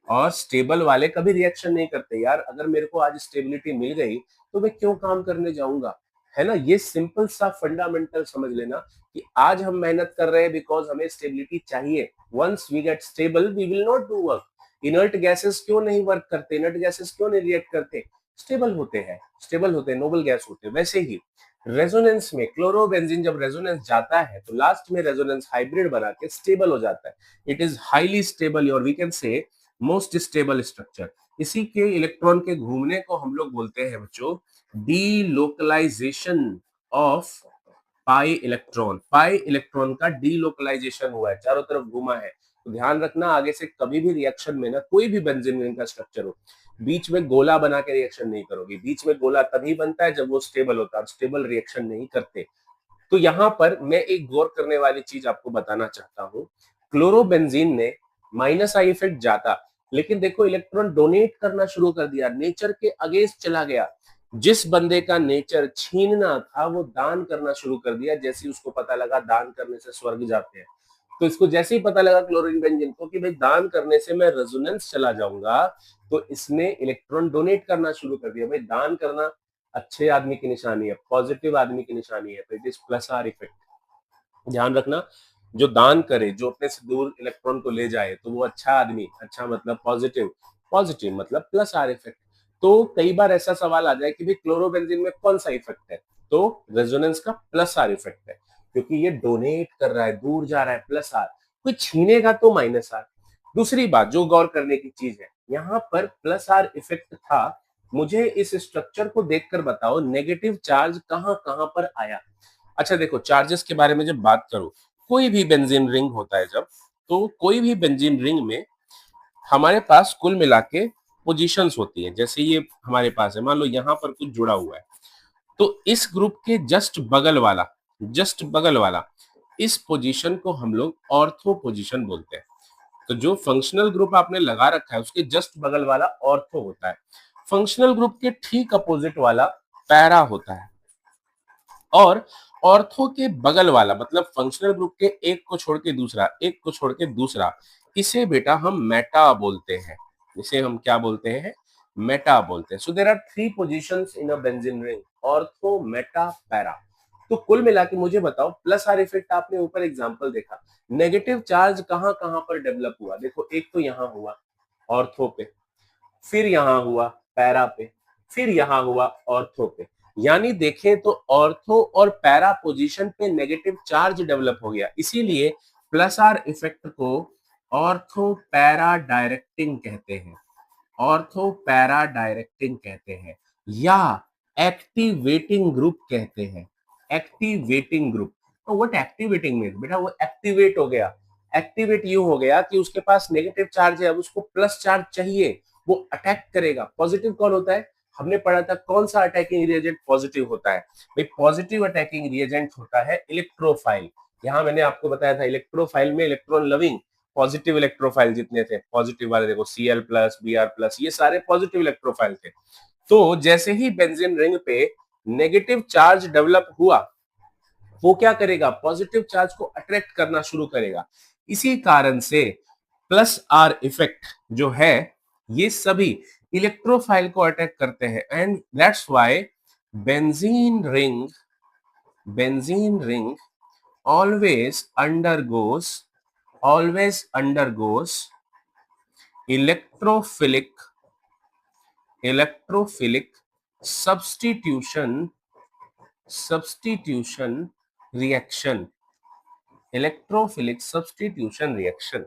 और स्टेबल वाले कभी रिएक्शन नहीं करते। यार अगर मेरे को आज स्टेबिलिटी मिल गई तो मैं क्यों काम करने जाऊंगा, है ना। ये सिंपल सा फंडामेंटल समझ लेना कि आज हम मेहनत कर रहे हैं बिकॉज हमें स्टेबिलिटी चाहिए। Once we get stable we will not do work. Inert gases क्यों नहीं वर्क करते, इनर्ट गैसेस क्यों नहीं रिएक्ट करते, स्टेबल होते हैं, स्टेबल होते हैं, नोबल गैस होते हैं। वैसे ही रेजोनेंस में क्लोरोबेंजीन जब रेजोनेंस जाता है तो लास्ट में रेजोनेंस हाइब्रिड बना के स्टेबल हो जाता है। इट इज हाईली स्टेबल और we can say most stable structure. इसी के इलेक्ट्रॉन के घूमने को हम लोग बोलते हैं बच्चों delocalization of pi electron. Pi electron का डीलोकलाइजेशन हुआ है, चारों तरफ घूमा है। तो ध्यान रखना आगे से कभी भी रिएक्शन में ना, कोई भी बेंजीन रिंग का स्ट्रक्चर हो, बीच में गोला बना के रिएक्शन नहीं करोगे। बीच में गोला तभी बनता है जब वो स्टेबल होता है, स्टेबल रिएक्शन नहीं करते। तो यहाँ पर मैं एक गौर करने वाली चीज आपको बताना चाहता हूँ। क्लोरोबेंजीन ने माइनस आई इफेक्ट जाता, लेकिन देखो इलेक्ट्रॉन डोनेट करना शुरू कर दिया, नेचर के अगेंस्ट चला गया। जिस बंदे का नेचर छीनना था वो दान करना शुरू कर दिया। जैसे ही उसको पता लगा दान करने से स्वर्ग जाते हैं, तो इसको जैसे ही पता लगा क्लोरोबेंजीन को कि भाई दान करने से मैं रेजोनेंस चला जाऊंगा, तो इसने इलेक्ट्रॉन डोनेट करना शुरू कर दिया। भाई दान करना अच्छे आदमी की निशानी है, पॉजिटिव आदमी की निशानी है, तो it is plus are effect. ध्यान रखना, जो दान करे, जो अपने से दूर इलेक्ट्रॉन को ले जाए, तो वो अच्छा आदमी, अच्छा मतलब पॉजिटिव, पॉजिटिव मतलब प्लस आर इफेक्ट। तो कई बार ऐसा सवाल आ जाए कि भाई क्लोरोबेंजीन में कौन सा इफेक्ट है, तो रेजोनेंस का प्लस आर इफेक्ट है, क्योंकि ये डोनेट कर रहा है, दूर जा रहा है, प्लस आर। कोई छीनेगा तो माइनस आर। दूसरी बात जो गौर करने की चीज है, यहाँ पर प्लस आर इफेक्ट था। मुझे इस स्ट्रक्चर को देखकर बताओ नेगेटिव चार्ज कहां कहां पर आया। अच्छा देखो, चार्जेस के बारे में जब बात करूं, कोई भी बेंजीन रिंग होता है जब, तो कोई भी बेंजीन रिंग में हमारे पास कुल मिला के पोजिशंस होती है। जैसे ये हमारे पास है, मान लो यहाँ पर कुछ जुड़ा हुआ है, तो इस ग्रुप के जस्ट बगल वाला इस पोजीशन को हम लोग ऑर्थो पोजीशन बोलते हैं। तो जो फंक्शनल ग्रुप आपने लगा रखा है उसके जस्ट बगल वाला ऑर्थो होता है। फंक्शनल ग्रुप के ठीक अपोजिट वाला पैरा होता है। और ऑर्थो के बगल वाला मतलब फंक्शनल ग्रुप के एक को छोड़ के दूसरा, एक को छोड़ के दूसरा, इसे बेटा हम मेटा बोलते हैं। इसे हम क्या बोलते हैं, मेटा बोलते हैं। So there are three positions in a benzene ring, ortho, meta, para. तो कुल मिला के मुझे बताओ, प्लस आर इफेक्ट आपने ऊपर एग्जांपल देखा, नेगेटिव चार्ज कहां कहां पर डेवलप हुआ। देखो एक तो यहां हुआ ऑर्थो पे, फिर यहां हुआ पैरा पे, फिर यहां हुआ ऑर्थो पे। यानी देखें तो ऑर्थो और पैरा पोजीशन पे नेगेटिव चार्ज डेवलप हो गया। इसीलिए प्लस आर इफेक्ट को ऑर्थो पैरा डायरेक्टिंग कहते हैं, ऑर्थो पैरा डायरेक्टिंग कहते हैं, या एक्टिवेटिंग ग्रुप कहते हैं। एक्टिवेटिंग ग्रुप, तो व्हाट एक्टिवेटिंग मींस, बेटा वो एक्टिवेट हो गया। एक्टिवेट यूं हो गया कि उसके पास नेगेटिव चार्ज है, अब उसको प्लस चार्ज चाहिए, वो अटैक करेगा। पॉजिटिव कौन होता है, हमने पढ़ा था कौन सा अटैकिंग रिएजेंट पॉजिटिव होता है। भाई पॉजिटिव अटैकिंग रिएजेंट होता है इलेक्ट्रोफाइल। यहाँ मैंने आपको बताया था इलेक्ट्रोफाइल में इलेक्ट्रॉन लविंग पॉजिटिव इलेक्ट्रोफाइल जितने थे, पॉजिटिव वाले देखो Cl प्लस, Br प्लस, ये सारे पॉजिटिव इलेक्ट्रोफाइल थे। तो जैसे ही बेंजीन रिंग पे नेगेटिव चार्ज डेवलप हुआ, वो क्या करेगा, पॉजिटिव चार्ज को अट्रैक्ट करना शुरू करेगा। इसी कारण से प्लस आर इफेक्ट जो है, ये सभी इलेक्ट्रोफाइल को अटैक करते हैं। And that's why benzene ring benzene ring always undergoes always undergoes electrophilic electrophilic substitution reaction, electrophilic substitution reaction.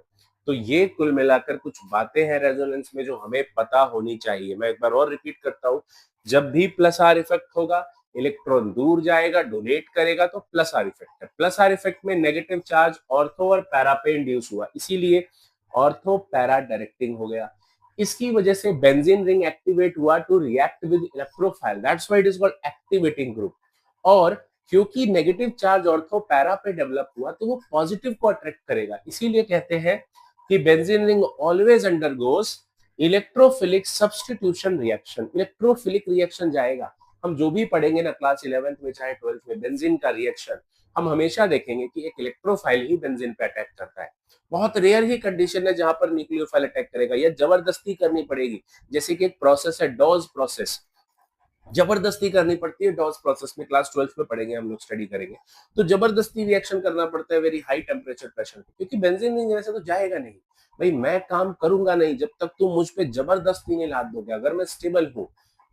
तो ये कुल मिलाकर कुछ बातें हैं रेजोनेंस में जो हमें पता होनी चाहिए। मैं एक बार और रिपीट करता हूं, जब भी प्लस आर इफेक्ट होगा, इलेक्ट्रॉन दूर जाएगा, डोनेट करेगा, तो प्लस आर इफेक्ट है। प्लस आर इफेक्ट में नेगेटिव चार्ज ऑर्थो और पैरा पे इंड्यूस हुआ, इसीलिए ऑर्थो पैरा डायरेक्टिंग हो गया। इसकी वजह से बेंजीन रिंग एक्टिवेट हुआ to react with electrophile, that's why it is called activating group. और क्योंकि नेगेटिव चार्ज ऑर्थो पैरा पे डेवलप हुआ तो वो पॉजिटिव को अट्रैक्ट करेगा, इसीलिए कहते हैं कि benzene ring always undergoes electrophilic substitution reaction. Electrophilic reaction जाएगा, हम जो भी पढ़ेंगे ना क्लास 11th में चाहे 12th में, बेंजीन का रिएक्शन हम हमेशा देखेंगे कि एक इलेक्ट्रोफाइल ही बेंजीन पे अटैक करता है। बहुत रेयर ही कंडीशन है जहां पर न्यूक्लियोफाइल अटैक करेगा, या जबरदस्ती करनी पड़ेगी। जैसे कि एक प्रोसेस है डॉज प्रोसेस, जबरदस्ती करनी पड़ती है डॉस प्रोसेस में, क्लास 12th में पढ़ेंगे हम लोग, स्टडी करेंगे। तो जबरदस्ती रिएक्शन करना पड़ता है वेरी हाई टेम्परेचर प्रेशर पे, क्योंकि बेंजीन रिंग ऐसे तो जाएगा नहीं। भाई मैं काम करूंगा नहीं जब तक तुम मुझ पे जबरदस्ती नहीं लाद दोगे। अगर मैं स्टेबल हूं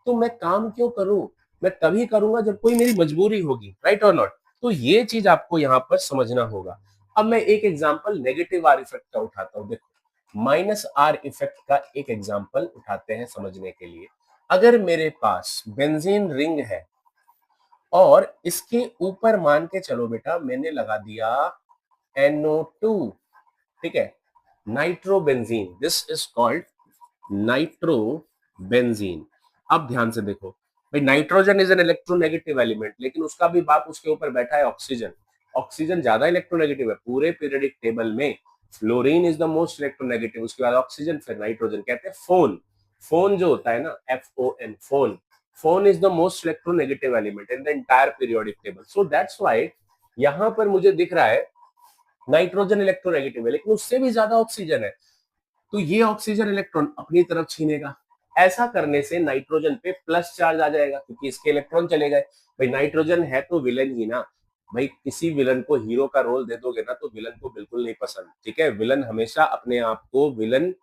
तो मैं काम क्यों करूं, मैं तभी करूंगा जब कोई मेरी मजबूरी होगी, राइट और नॉट। तो ये चीज आपको यहाँ पर समझना होगा। अब मैं एक एग्जाम्पल नेगेटिव आर इफेक्ट का उठाता हूँ। देखो माइनस आर इफेक्ट का एक एग्जाम्पल उठाते हैं समझने के लिए। अगर मेरे पास बेंजीन रिंग है और इसके ऊपर मान के चलो बेटा मैंने लगा दिया NO2, ठीक है, nitrobenzene, this is called nitrobenzene. अब ध्यान से देखो भाई, nitrogen is an electronegative element, लेकिन उसका भी बाप उसके ऊपर बैठा है ऑक्सीजन। ऑक्सीजन ज्यादा इलेक्ट्रोनेगेटिव है पूरे पीरियोडिक टेबल में। Fluorine is the most electronegative, उसके बाद ऑक्सीजन, फिर नाइट्रोजन। कहते हैं फोन, फोन जो होता है ना, FON, phone, phone is the most electronegative element in the entire periodic table. So that's why यहां पर मुझे दिख रहा है नाइट्रोजन इलेक्ट्रोनेगेटिव है, लेकिन उससे भी ज्यादा ऑक्सीजन है। तो ये ऑक्सीजन इलेक्ट्रॉन अपनी तरफ छीनेगा। ऐसा करने से नाइट्रोजन पे प्लस चार्ज आ जाएगा, क्योंकि इसके इलेक्ट्रॉन चले गए। भाई नाइट्रोजन है तो विलन ही ना। भाई किसी विलन को हीरो का रोल दे दोगे ना तो विलन को बिल्कुल नहीं पसंद, ठीक है। विलन हमेशा अपने आप को विलन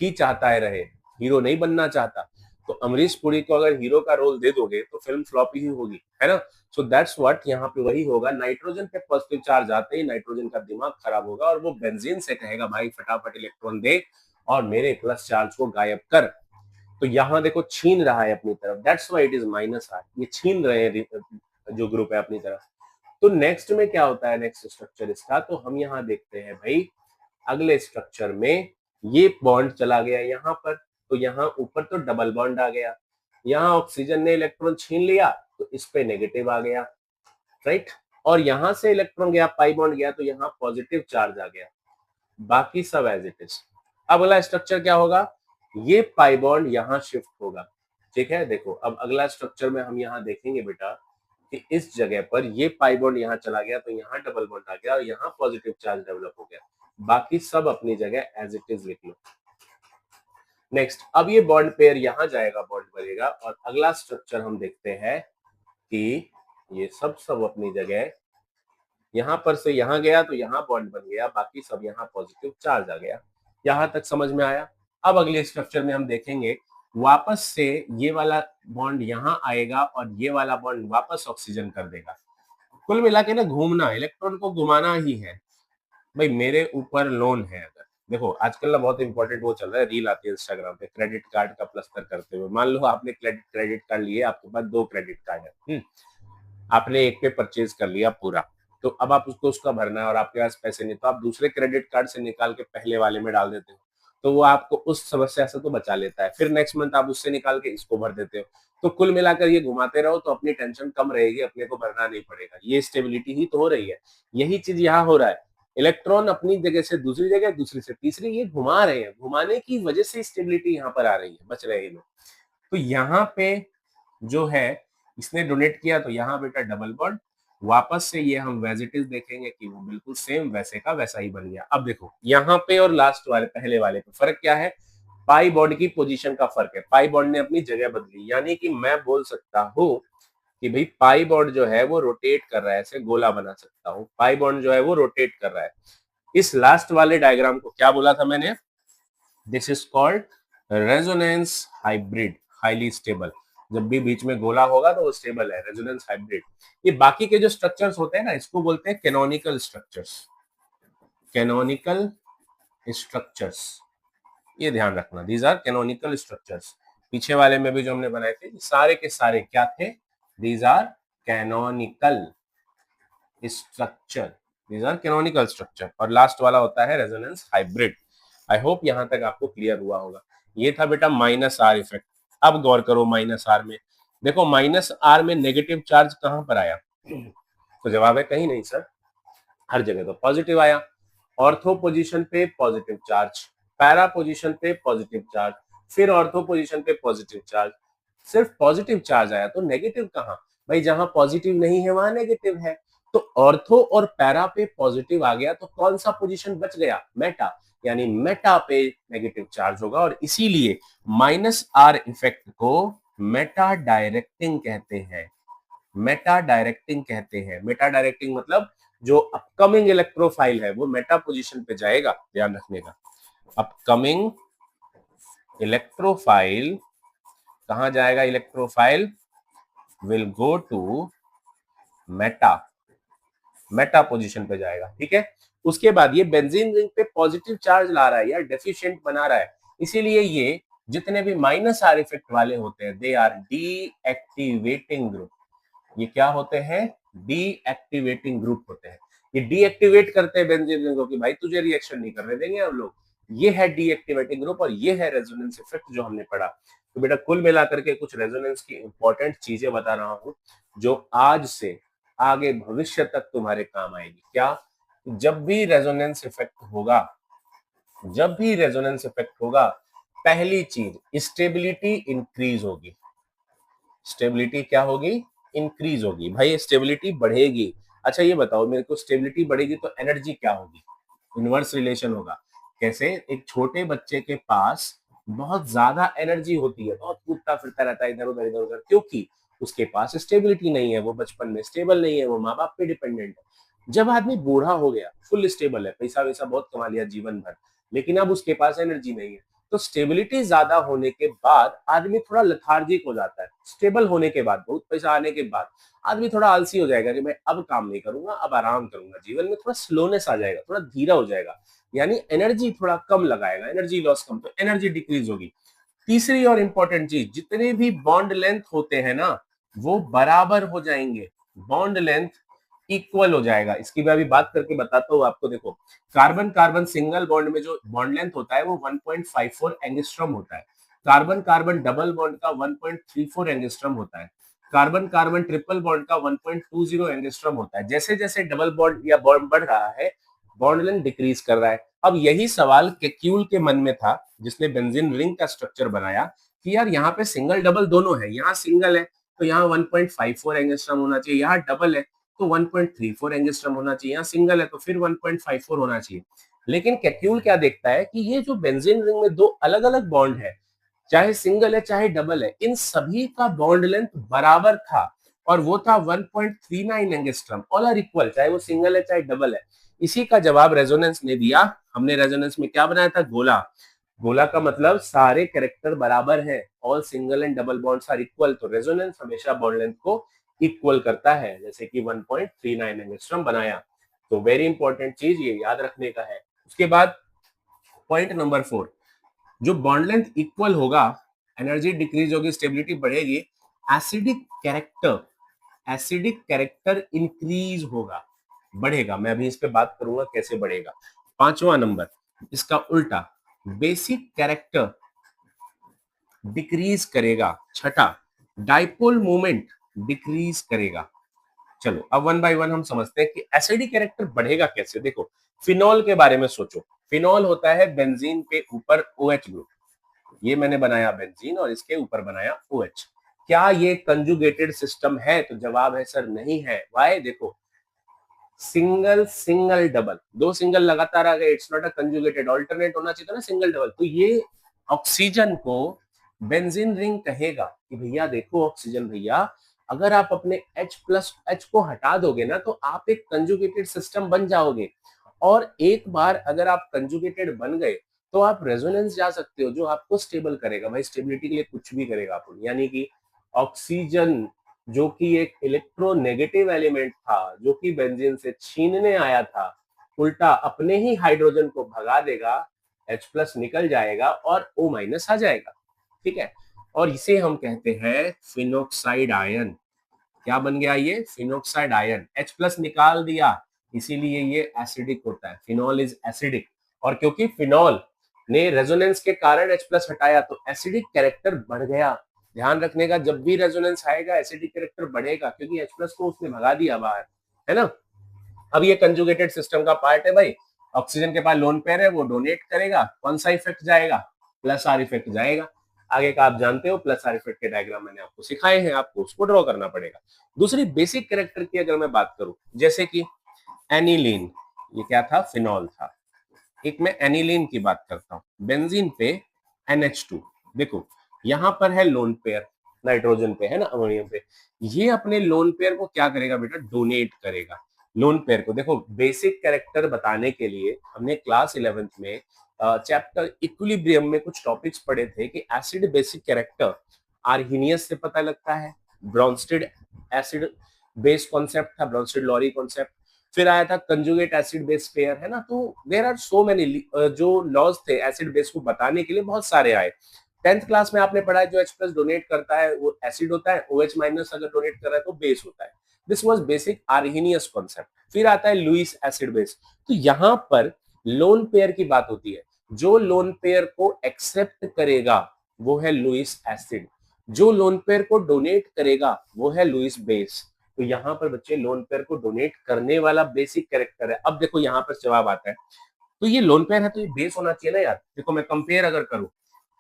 ही चाहता है रहे, हीरो नहीं बनना चाहता। तो अमरीश पुरी को अगर हीरो का रोल दे दोगे तो फिल्म फ्लॉप ही होगी, है ना। सो दैट्स व्हाट यहाँ पे वही होगा। नाइट्रोजन पे पॉजिटिव चार्ज आते ही नाइट्रोजन का दिमाग खराब होगा और वो बेंजीन से कहेगा भाई फटाफट इलेक्ट्रॉन दे और मेरे प्लस चार्ज को गायब कर। तो यहां देखो छीन रहा है अपनी तरफ, that's why it is minus R. ये छीन रहे हैं जो ग्रुप है अपनी तरफ। तो नेक्स्ट में क्या होता है, नेक्स्ट स्ट्रक्चर इसका, तो हम यहाँ देखते हैं भाई अगले स्ट्रक्चर में ये बॉन्ड चला गया यहाँ पर, तो यहाँ ऊपर तो डबल बॉन्ड आ गया। यहाँ ऑक्सीजन ने इलेक्ट्रॉन छीन लिया तो इस पे नेगेटिव आ गया, राइट। और यहां से इलेक्ट्रॉन गया, पाई बॉन्ड गया, तो यहाँ पॉजिटिव चार्ज आ गया। बाकी सब एज इट इज। अब अगला स्ट्रक्चर क्या होगा, ये पाई बॉन्ड यहाँ शिफ्ट होगा, ठीक है। देखो अब अगला स्ट्रक्चर में हम यहाँ देखेंगे बेटा कि इस जगह पर ये पाई बॉन्ड यहाँ चला गया तो यहाँ डबल बॉन्ड आ गया और यहाँ पॉजिटिव चार्ज डेवलप हो गया। बाकी सब अपनी जगह एज इट इज लिख लो। नेक्स्ट, अब ये बॉन्ड पेयर यहाँ जाएगा, बॉन्ड बनेगा। और अगला स्ट्रक्चर हम देखते हैं कि ये सब अपनी जगह, यहां पर से यहां गया तो यहां बॉन्ड बन गया, बाकी सब यहां पॉजिटिव चार्ज आ गया। यहां तक समझ में आया। अब अगले स्ट्रक्चर में हम देखेंगे वापस से ये वाला बॉन्ड यहां आएगा और ये वाला बॉन्ड वापस ऑक्सीजन कर देगा। कुल मिला के ना घूमना, इलेक्ट्रॉन को घुमाना ही है। भाई मेरे ऊपर लोन है, अगर देखो आजकल ना बहुत इंपॉर्टेंट वो चल रहा है, रील आती है इंस्टाग्राम पे क्रेडिट कार्ड का प्लस्तर करते हुए। मान लो आपने क्रेडिट कार्ड लिए, आपके पास 2 क्रेडिट कार्ड है, आपने एक पे परचेज कर लिया पूरा, तो अब आप उसको उसका भरना है और आपके पास पैसे नहीं, तो आप दूसरे क्रेडिट कार्ड से निकाल के पहले वाले में डाल देते हो, तो वो आपको उस समस्या से तो बचा लेता है। फिर नेक्स्ट मंथ आप उससे निकाल के इसको भर देते हो। तो कुल मिलाकर ये घुमाते रहो तो अपनी टेंशन कम रहेगी, अपने को भरना नहीं पड़ेगा। ये स्टेबिलिटी ही तो हो रही है। यही चीज यहाँ हो रहा है। इलेक्ट्रॉन अपनी जगह से दूसरी जगह, दूसरी से तीसरी, ये घुमा रहे हैं। घुमाने की वजह से स्टेबिलिटी यहाँ पर आ रही है, बच रहे हैं लोग। तो यहाँ पे जो है इसने डोनेट किया तो यहाँ बेटा डबल बॉन्ड, वापस से ये हम वेजिटेज देखेंगे कि वो बिल्कुल सेम वैसे का वैसा ही बन गया। अब देखो यहाँ पे और लास्ट वाले पहले वाले पे फर्क क्या है, पाई बॉन्ड की पोजीशन का फर्क है। पाई बॉन्ड ने अपनी जगह बदली, यानी कि मैं बोल सकता हूँ कि भाई पाई बॉन्ड जो है वो रोटेट कर रहा है, ऐसे गोला बना सकता हूँ। पाई बॉन्ड जो है वो रोटेट कर रहा है। इस लास्ट वाले डायग्राम को क्या बोला था मैंने, this is called resonance hybrid, highly stable. जब भी बीच में गोला होगा तो वो स्टेबल है, रेजोनेंस हाइब्रिड। ये बाकी के जो स्ट्रक्चर्स होते हैं ना, इसको बोलते हैं कैनोनिकल स्ट्रक्चर्स। कैनोनिकल स्ट्रक्चर्स, ये ध्यान रखना, दीज आर कैनोनिकल स्ट्रक्चर्स। पीछे वाले में भी जो हमने बनाए थे सारे के सारे क्या थे, these are canonical structure, these are canonical structure. और लास्ट वाला होता है रेजोनेंस हाइब्रिड। आई होप यहां तक आपको क्लियर हुआ होगा। ये था बेटा माइनस आर इफेक्ट। अब गौर करो माइनस आर में, देखो माइनस आर में नेगेटिव चार्ज कहां पर आया, तो जवाब है कहीं नहीं सर, हर जगह तो पॉजिटिव आया। ऑर्थो पोजीशन पे पॉजिटिव चार्ज, पैरा पोजीशन पे पॉजिटिव चार्ज, फिर ऑर्थो पोजीशन पे पॉजिटिव चार्ज। सिर्फ पॉजिटिव चार्ज आया तो नेगेटिव कहां, भाई जहां पॉजिटिव नहीं है वहां नेगेटिव है। तो ऑर्थो और पैरा पे पॉजिटिव आ गया तो कौन सा पोजीशन बच गया, मेटा, यानी मेटा पे नेगेटिव चार्ज होगा। और इसीलिए माइनस आर इफेक्ट को मेटा डायरेक्टिंग कहते हैं। मेटा डायरेक्टिंग कहते हैं। मेटा डायरेक्टिंग मतलब जो अपकमिंग इलेक्ट्रोफाइल है वो मेटा पोजीशन पे जाएगा, ध्यान रखने का। अपकमिंग इलेक्ट्रोफाइल कहां जाएगा, electrophile will go to meta, meta position पे जाएगा, ठीक है। उसके बाद ये बेंजीन रिंग पे पॉजिटिव चार्ज ला रहा है या डेफिशिएंट बना रहा है, इसीलिए ये जितने भी माइनस आर इफेक्ट वाले होते हैं दे आर डीएक्टिवेटिंग ग्रुप। ये क्या होते हैं, डीएक्टिवेटिंग ग्रुप होते हैं। ये डीएक्टिवेट करते हैं बेंजीन रिंगों की, भाई तुझे रिएक्शन नहीं करने देंगे हम लोग। ये है डीएक्टिवेटिंग ग्रुप और ये है रेजोनेंस इफेक्ट जो हमने पढ़ा। तो बेटा कुल मिलाकर के कुछ रेजोनेंस की इंपॉर्टेंट चीजें बता रहा हूं जो आज से आगे भविष्य तक तुम्हारे काम आएगी। क्या, जब भी रेजोनेंस इफेक्ट होगा, जब भी रेजोनेंस इफेक्ट होगा, पहली चीज स्टेबिलिटी इंक्रीज होगी। स्टेबिलिटी क्या होगी, इंक्रीज होगी, भाई स्टेबिलिटी बढ़ेगी। अच्छा ये बताओ मेरे को, स्टेबिलिटी बढ़ेगी तो एनर्जी क्या होगी, इनवर्स रिलेशन होगा। कैसे, एक छोटे बच्चे के पास बहुत ज्यादा एनर्जी होती है, बहुत कूदता फिरता रहता है इधर उधर इधर उधर, क्योंकि उसके पास स्टेबिलिटी नहीं है, वो बचपन में स्टेबल नहीं है, वो माँ बाप पे डिपेंडेंट है। जब आदमी बूढ़ा हो गया, फुल स्टेबल है, पैसा वैसा बहुत कमा लिया जीवन भर, लेकिन अब उसके पास एनर्जी नहीं है, तो स्टेबिलिटी ज्यादा होने के बाद आदमी थोड़ा लथार्जिक हो जाता है। स्टेबल होने के बाद, बहुत पैसा आने के बाद आदमी थोड़ा आलसी हो जाएगा कि मैं अब काम नहीं करूंगा, अब आराम करूंगा, जीवन में थोड़ा स्लोनेस आ जाएगा, थोड़ा धीरा हो जाएगा, यानी एनर्जी थोड़ा कम लगाएगा, एनर्जी लॉस कम, तो एनर्जी डिक्रीज होगी। तीसरी और इंपॉर्टेंट चीज, जितने भी बॉन्ड लेंथ होते हैं ना वो बराबर हो जाएंगे, बॉन्ड लेंथ इक्वल हो जाएगा। इसकी मैं अभी बात करके बताता हूँ आपको। देखो कार्बन कार्बन सिंगल बॉन्ड में जो बॉन्ड लेंथ होता है वो 1.54 एंगस्ट्रॉम होता है। कार्बन कार्बन डबल बॉन्ड का 1.34 एंगस्ट्रॉम होता है। कार्बन कार्बन ट्रिपल बॉन्ड का 1.20 एंगस्ट्रॉम होता है। जैसे जैसे डबल बॉन्ड या बॉन्ड बढ़ रहा है, बॉन्ड लेंथ डिक्रीज कर रहा है। अब यही सवाल केक्यूल के मन में था जिसने बेंजीन रिंग का स्ट्रक्चर बनाया कि यार यहाँ पे सिंगल डबल दोनों है, यहाँ सिंगल है तो यहाँ 1.54 एंगस्ट्रॉम होना चाहिए, यहाँ डबल है तो 1.34 एंगस्ट्रॉम होना चाहिए, यहाँ सिंगल है तो फिर 1.54 होना चाहिए। लेकिन केक्यूल क्या देखता है कि ये जो बेंजीन रिंग में दो अलग अलग बॉन्ड है, चाहे सिंगल है चाहे डबल है, इन सभी का बॉन्ड लेंथ बराबर था और वो था 1.39 एंगस्ट्रॉम, ऑल आर इक्वल, चाहे वो सिंगल है चाहे डबल है। इसी का जवाब रेजोनेंस ने दिया। हमने रेजोनेंस में क्या बनाया था, गोला। गोला का मतलब सारे कैरेक्टर बराबर हैं, all single and double bonds are equal, तो रेजोनेंस हमेशा बॉन्ड लेंथ को इक्वल करता है, जैसे कि 1.39 एंगस्ट्रॉम बनाया। तो वेरी इंपॉर्टेंट चीज ये याद रखने का है। उसके बाद पॉइंट नंबर 4, जो बॉन्ड लेंथ इक्वल होगा, एनर्जी डिक्रीज होगी, स्टेबिलिटी बढ़ेगी, acidic character, acidic character increase होगा, बढ़ेगा। मैं अभी इस पे बात करूंगा कैसे बढ़ेगा। पांचवा नंबर इसका उल्टा, बेसिक कैरेक्टर डिक्रीज करेगा। छठा, डाइपोल मोमेंट डिक्रीज करेगा। चलो अब वन बाय वन हम समझते हैं कि एसिडिक कैरेक्टर बढ़ेगा कैसे। देखो फिनॉल के बारे में सोचो, फिनॉल होता है बेंजीन पे ऊपर OH ग्रुप, ये मैंने बनाया बेंजीन और इसके ऊपर बनाया OH। क्या ये कंजुगेटेड सिस्टम है, तो जवाब है सर नहीं है। वाई, देखो सिंगल सिंगल डबल, दो सिंगल लगातार आ गए, it's not a conjugated, alternate होना चाहिए था ना सिंगल डबल। तो ये ऑक्सीजन को बेंजीन रिंग कहेगा कि भैया देखो ऑक्सीजन भैया, अगर आप अपने H+ को हटा दोगे ना तो आप एक कंजुगेटेड सिस्टम बन जाओगे, और एक बार अगर आप कंजुगेटेड बन गए तो आप रेजोनेंस जा सकते हो जो आपको स्टेबल करेगा। भाई स्टेबिलिटी के लिए कुछ भी करेगा आप, यानी कि ऑक्सीजन जो कि एक इलेक्ट्रोनेगेटिव एलिमेंट था, जो कि बेंजीन से छीनने आया था, उल्टा अपने ही हाइड्रोजन को भगा देगा, H+ निकल जाएगा और O- आ जाएगा। ठीक है, और इसे हम कहते हैं फिनोक्साइड आयन। क्या बन गया ये? Phenoxide ion. H+ निकाल दिया, इसीलिए ये एसिडिक होता है। फिनॉल इज एसिडिक, और क्योंकि फिनॉल ने रेजोनेंस के कारण H+ हटाया तो एसिडिक कैरेक्टर बढ़ गया। ध्यान रखने का, जब भी रेजोनेंस आएगा एसिडिक कैरेक्टर बढ़ेगा, क्योंकि H+ को उसने भगा दिया बाहर, है ना। अब ये कंजुगेटेड सिस्टम का पार्ट है भाई। ऑक्सीजन के पास लोन पेयर है, वो डोनेट करेगा, कौन सा इफेक्ट जाएगा? प्लस आर इफेक्ट जाएगा। आगे का आप जानते हो, प्लस आर इफेक्ट के डायग्राम मैंने आपको सिखाए हैं, आपको उसको ड्रॉ करना पड़ेगा। दूसरी बेसिक कैरेक्टर की अगर मैं बात करूं, जैसे कि एनिलीन, ये क्या था? फिनॉल था। एक मैं एनिलीन की बात करता हूं। बेंजीन पे NH2, देखो यहां पर है लोन पेयर, नाइट्रोजन पे है ना, अमोनियम पे। ये अपने लोन पेयर को क्या करेगा बेटा? डोनेट करेगा। लोन पेयर को देखो, बेसिक कैरेक्टर बताने के लिए हमने क्लास 11th में चैप्टर इक्विलिब्रियम में कुछ टॉपिक्स पढ़े थे कि एसिड बेसिक कैरेक्टर आर्हीनियस से पता लगता है, ब्रॉन्स्टेड एसिड बेस कॉन्सेप्ट था, ब्रॉन्स्टेड लॉरी कॉन्सेप्ट, फिर आया था कंजुगेट एसिड बेस पेयर, है ना। तो देयर आर सो मेनी जो लॉज थे एसिड बेस को बताने के लिए, बहुत सारे आए। 10th क्लास में आपने पढ़ा है, जो H+ डोनेट करता है वो एसिड होता है, OH- अगर डोनेट कर रहा है तो बेस होता है। This was basic Arrhenius concept. फिर आता है लुईस एसिड बेस। तो यहां पर लोन पेयर की बात होती है। जो लोन पेयर को एक्सेप्ट करेगा वो है लुईस एसिड, जो लोन पेयर को डोनेट करेगा वो है लुईस बेस। तो यहाँ पर बच्चे लोन पेयर को डोनेट करने वाला बेसिक कैरेक्टर है। अब देखो यहाँ पर जवाब आता है, तो ये लोन पेयर है तो ये बेस होना चाहिए ना यार। देखो मैं कंपेयर अगर करूं,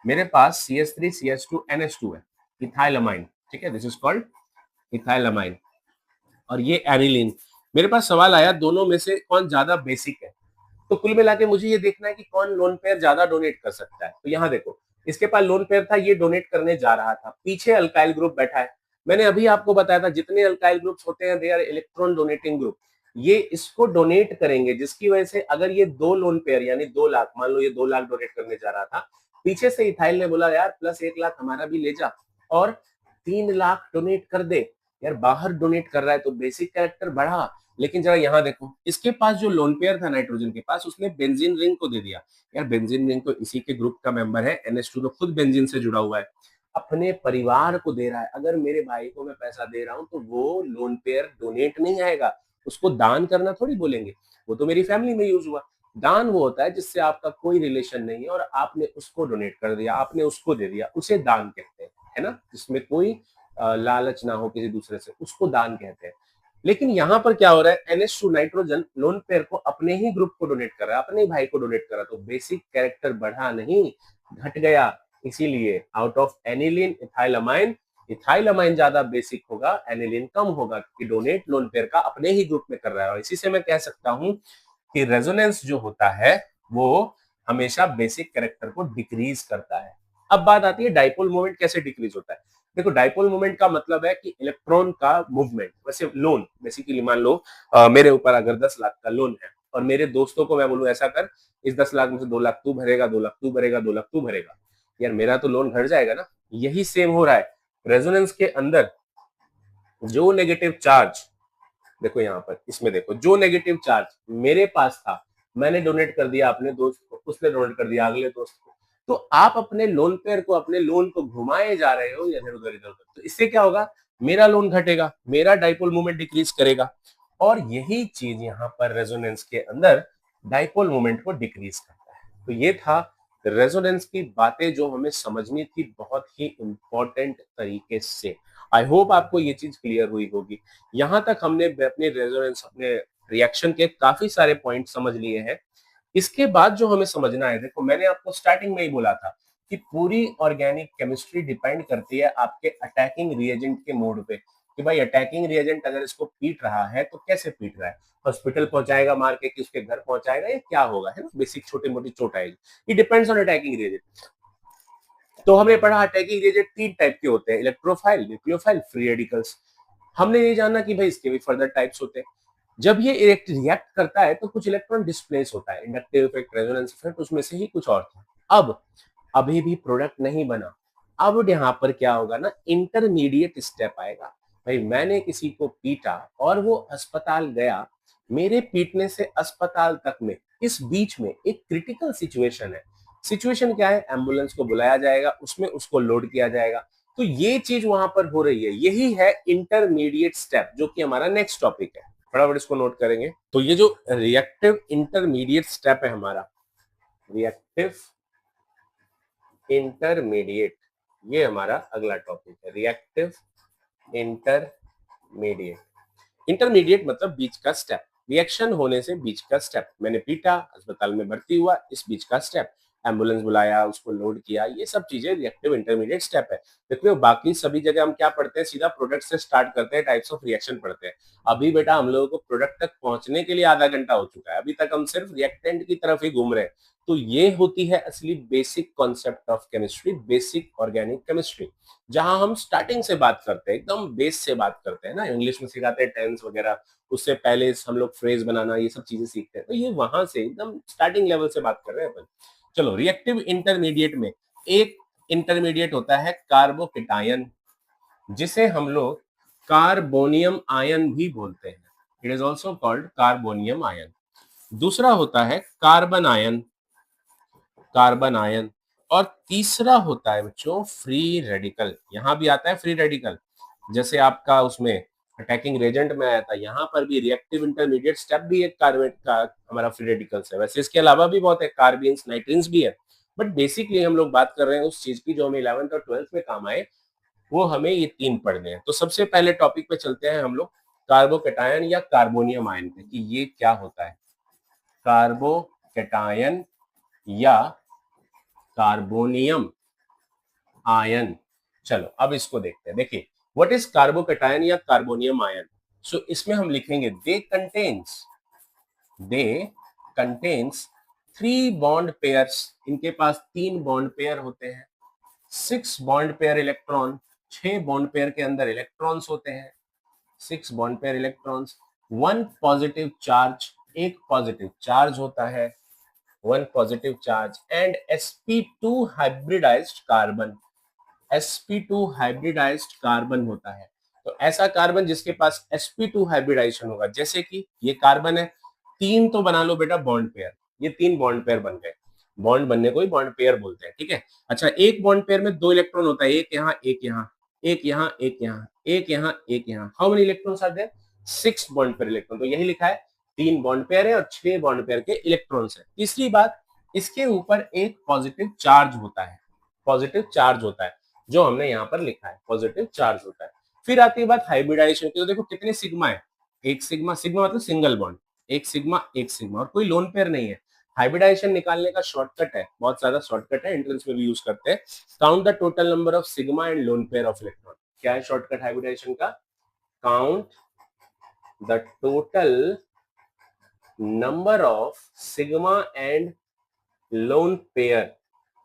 मेरे पास CH3 CH2 NH2 है, इथाइलमाइन, ठीक है, दिस इज कॉल्ड इथाइलमाइन, और ये एनिलीन। मेरे पास सवाल आया दोनों में से कौन ज्यादा बेसिक है, तो कुल मिला के मुझे ये देखना है कि कौन लोन पेयर ज्यादा डोनेट कर सकता है। तो यहाँ देखो, इसके पास लोन पेयर था, ये डोनेट करने जा रहा था, पीछे अल्काइल ग्रुप बैठा है। मैंने अभी आपको बताया था जितने अल्काइल ग्रुप्स होते हैं they are electron donating group. ये इसको डोनेट करेंगे, जिसकी वजह से अगर ये 2 लोन पेयर यानी 2 लाख, मान लो ये 2 लाख डोनेट करने जा रहा था, पीछे से इथाइल ने बोला यार प्लस 1 लाख हमारा भी ले जा और 3 लाख डोनेट कर दे। यार बाहर डोनेट कर रहा है तो बेसिक कैरेक्टर बढ़ा। लेकिन जरा यहाँ देखो, इसके पास जो लोन पेयर था नाइट्रोजन के पास, उसने बेंजीन रिंग को दे दिया। यार बेंजीन रिंग तो इसी के ग्रुप का मेंबर है, NH2 तो खुद बेंजीन से जुड़ा हुआ है, अपने परिवार को दे रहा है। अगर मेरे भाई को मैं पैसा दे रहा हूं तो वो लोन पेयर डोनेट नहीं आएगा, उसको दान करना थोड़ी बोलेंगे, वो तो मेरी फैमिली में यूज हुआ। दान वो होता है जिससे आपका कोई रिलेशन नहीं है और आपने उसको डोनेट कर दिया, आपने उसको दे दिया, उसे दान कहते हैं, है ना, जिसमें कोई लालच ना हो किसी दूसरे से, उसको दान कहते हैं। लेकिन यहाँ पर क्या हो रहा है, NH2 नाइट्रोजन लोन पेयर को अपने ही ग्रुप को डोनेट कर रहा है, अपने ही भाई को डोनेट कर रहा है, तो बेसिक कैरेक्टर बढ़ा नहीं, घट गया। इसीलिए आउट ऑफ एनिलीन इथाइलमाइन, इथाइलमाइन ज्यादा बेसिक होगा, एनिलीन कम होगा, कि डोनेट लोन पेयर का अपने ही ग्रुप में कर रहा है। और इसी से मैं कह सकता हूं कि रेजोनेंस जो होता है वो हमेशा बेसिक कैरेक्टर को डिक्रीज करता है। अब बात आती है डाइपोल मोमेंट कैसे डिक्रीज होता है। देखो डाइपोल मोमेंट का मतलब है कि इलेक्ट्रॉन का मूवमेंट। वैसे लोन बेसिकली मान लो मेरे ऊपर अगर 10 लाख का लोन है और मेरे दोस्तों को मैं बोलूं ऐसा कर, इस 10 लाख में से 2 लाख तू भरेगा, 2 लाख तू भरेगा, 2 लाख तू भरेगा, यार मेरा तो लोन घट जाएगा ना। यही सेम हो रहा है रेजोनेंस के अंदर। जो नेगेटिव चार्ज, देखो यहाँ पर इसमें देखो, जो नेगेटिव चार्ज मेरे पास था, मैंने डोनेट कर दिया अपने दोस्त को, उसने डोनेट कर दिया अगले दोस्त को, तो आप अपने लोन पेयर को, अपने लोन को घुमाए जा रहे हो इधर उधर इधर उधर। तो इससे क्या होगा, मेरा लोन घटेगा, मेरा डाइपोल मोमेंट डिक्रीज करेगा। और यही चीज यहाँ पर रेजोनेंस के अंदर डाइपोल मोमेंट को डिक्रीज करता है। तो ये था रेजोनेंस की बातें जो हमें समझनी थी बहुत ही इंपॉर्टेंट तरीके से। आई होप आपको ये चीज क्लियर हुई होगी। यहां तक हमने अपने रेजोनेंस, अपने रिएक्शन के काफी सारे पॉइंट समझ लिए हैं। इसके बाद जो हमें समझना है, देखो मैंने आपको स्टार्टिंग में ही बोला था कि पूरी ऑर्गेनिक केमिस्ट्री डिपेंड करती है आपके अटैकिंग रिएजेंट के मोड पे, कि भाई अटैकिंग रिएजेंट अगर इसको पीट रहा है तो कैसे पीट रहा है, हॉस्पिटल पहुंचाएगा मार के कि उसके घर पहुंचाएगा, या क्या होगा, है ना, बेसिक छोटी मोटी चोट आएगी, ये डिपेंड्स ऑन अटैकिंग रिएजेंट। तो हमने पढ़ा अटैकिंग रिएजेंट 3 टाइप के होते हैं, इलेक्ट्रोफाइल, न्यूक्लियोफाइल, फ्री रेडिकल्स। हमने ये जाना कि भाई इसके भी फर्दर टाइप्स होते हैं। जब ये रिएक्ट करता है तो कुछ इलेक्ट्रॉन डिस्प्लेस होता है, इंडक्टिव इफेक्ट, रेजोनेंस इफेक्ट, उसमें से ही कुछ और था। अब अभी भी प्रोडक्ट नहीं बना, अब यहाँ पर क्या होगा ना, इंटरमीडिएट स्टेप आएगा। भाई मैंने किसी को पीटा और वो अस्पताल गया, मेरे पीटने से अस्पताल तक में इस बीच में एक क्रिटिकल सिचुएशन है। सिचुएशन क्या है, एम्बुलेंस को बुलाया जाएगा, उसमें उसको लोड किया जाएगा। तो ये चीज वहां पर हो रही है, यही है इंटरमीडिएट स्टेप, जो कि हमारा नेक्स्ट टॉपिक है। फटाफट इसको नोट करेंगे। तो ये जो रिएक्टिव इंटरमीडिएट स्टेप है हमारा, रिएक्टिव इंटरमीडिएट, ये हमारा अगला टॉपिक है, रिएक्टिव इंटरमीडिएट। इंटरमीडिएट मतलब बीच का स्टेप, रिएक्शन होने से बीच का स्टेप। मैंने पीटा, अस्पताल में भर्ती हुआ, इस बीच का स्टेप, एम्बुलेंस बुलाया, उसको लोड किया, ये सब चीजें रिएक्टिव इंटरमीडिएट स्टेप है। देखो बाकी सभी जगह हम क्या पढ़ते हैं, सीधा प्रोडक्ट से स्टार्ट करते हैं, टाइप्स ऑफ रिएक्शन पढ़ते हैं। अभी बेटा हम लोगों को प्रोडक्ट तक पहुंचने के लिए आधा घंटा हो चुका है, अभी तक हम सिर्फ रिएक्टेंट की तरफ ही घूम रहे हैं। तो ये होती है असली basic concept of chemistry, basic organic chemistry, जहां हम स्टार्टिंग से बात करते हैं, एकदम बेस से बात करते हैं ना। इंग्लिश में सिखाते हैं टेंस वगैरह, उससे पहले हम लोग फ्रेज बनाना, ये सब चीजें सीखते हैं। तो ये वहां से एकदम स्टार्टिंग लेवल से बात कर रहे हैं अपन। चलो रिएक्टिव इंटरमीडिएट में एक इंटरमीडिएट होता है कार्बोकेटायन, जिसे हम लोग कार्बोनियम आयन भी बोलते हैं। It is also called carbonium ion. दूसरा होता है कार्बन आयन, कार्बन आयन। और तीसरा होता है बच्चों फ्री रेडिकल। यहां भी आता है फ्री रेडिकल, जैसे आपका उसमें अटैकिंग रेजेंट में आया था, यहाँ पर भी रिएक्टिव इंटरमीडिएट स्टेप भी एक कार्बन का हमारा फ्री रेडिकल्स है। वैसे इसके अलावा भी बहुत है, कार्बीन्स, नाइट्रीन्स भी है, बट बेसिकली हम लोग बात कर रहे हैं उस चीज की जो हमें 11th और 12th में काम आए, वो हमें ये तीन पढ़ने हैं। तो सबसे पहले टॉपिक पे चलते हैं हम लोग, कार्बोकेटायन या कार्बोनियम आयन पे, कि ये क्या होता है, कार्बोकेटायन या कार्बोनियम आयन। चलो अब इसको देखते हैं। देखिए व्हाट इज कार्बोकेटायन या कार्बोनियम आयन। सो इसमें हम लिखेंगे दे कंटेन्स 3 बॉन्ड पेयर्स। इनके पास 3 बॉन्ड पेयर होते हैं। 6 bond pair electron, 6 bond pair के अंदर इलेक्ट्रॉन्स होते हैं, 6 bond pair electrons. 1 positive charge, एक पॉजिटिव चार्ज होता है, 1 positive charge, and sp2 hybridised carbon, sp2 hybridised carbon होता है। तो ऐसा कार्बन जिसके पास sp2 हाइब्रिडाइजेशन होगा, जैसे कि ये कार्बन है, 3 तो बना लो बेटा बॉन्ड पेयर, ये 3 बॉन्ड पेयर बन गए। बॉन्ड बनने को ही बॉन्ड पेयर बोलते हैं, ठीक है। अच्छा एक बॉन्ड पेयर में 2 इलेक्ट्रॉन होता है, एक यहाँ एक यहाँ, एक यहाँ एक यहाँ, एक यहाँ एक यहाँ। How many electrons are there, 6 bond pair electron. तो यही लिखा है, 3 बॉन्ड पेयर है और 6 बॉन्ड पेयर के इलेक्ट्रॉन्स है। तीसरी बात, इसके ऊपर एक पॉजिटिव चार्ज होता है, पॉजिटिव चार्ज होता है, जो हमने यहाँ पर लिखा है, पॉजिटिव चार्ज होता है। फिर आती है बात हाइब्रिडाइजेशन की। तो देखो कितने सिग्मा है, एक सिग्मा, सिग्मा मतलब सिंगल बॉन्ड, एक सिग्मा, और कोई लोन पेयर नहीं है। हाइब्रिडाइजेशन निकालने का शॉर्टकट है, बहुत ज्यादा शॉर्टकट है, एंट्रेंस में भी यूज करते हैं। Count the total number of sigma and lone pair of electron. क्या है शॉर्टकट हाइब्रिडाइजेशन का, count the total number of sigma and lone pair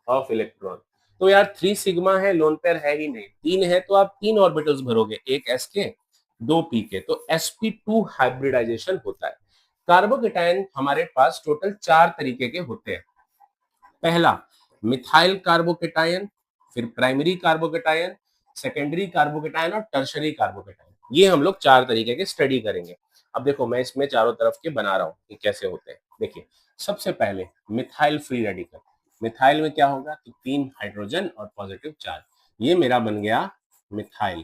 of electron. तो यार 3 सिग्मा है, लोन पेयर है ही नहीं, 3 है तो आप 3 ऑर्बिटल्स भरोगे, एक s के 2 p के, तो sp2 हाइब्रिडाइजेशन होता है। कार्बोकेटायन हमारे पास टोटल 4 तरीके के होते हैं। पहला मिथाइल कार्बोकेटायन, फिर प्राइमरी कार्बोकेटायन, सेकेंडरी कार्बोकेटायन और टर्शरी कार्बोकेटायन। ये हम लोग 4 तरीके के स्टडी करेंगे। अब देखो मैं इसमें चारों तरफ के बना रहा हूँ कि कैसे होते हैं। देखिए सबसे पहले मिथाइल फ्री रेडिकल। मिथाइल में क्या होगा, तो 3 हाइड्रोजन और पॉजिटिव चार्ज, ये मेरा बन गया methyl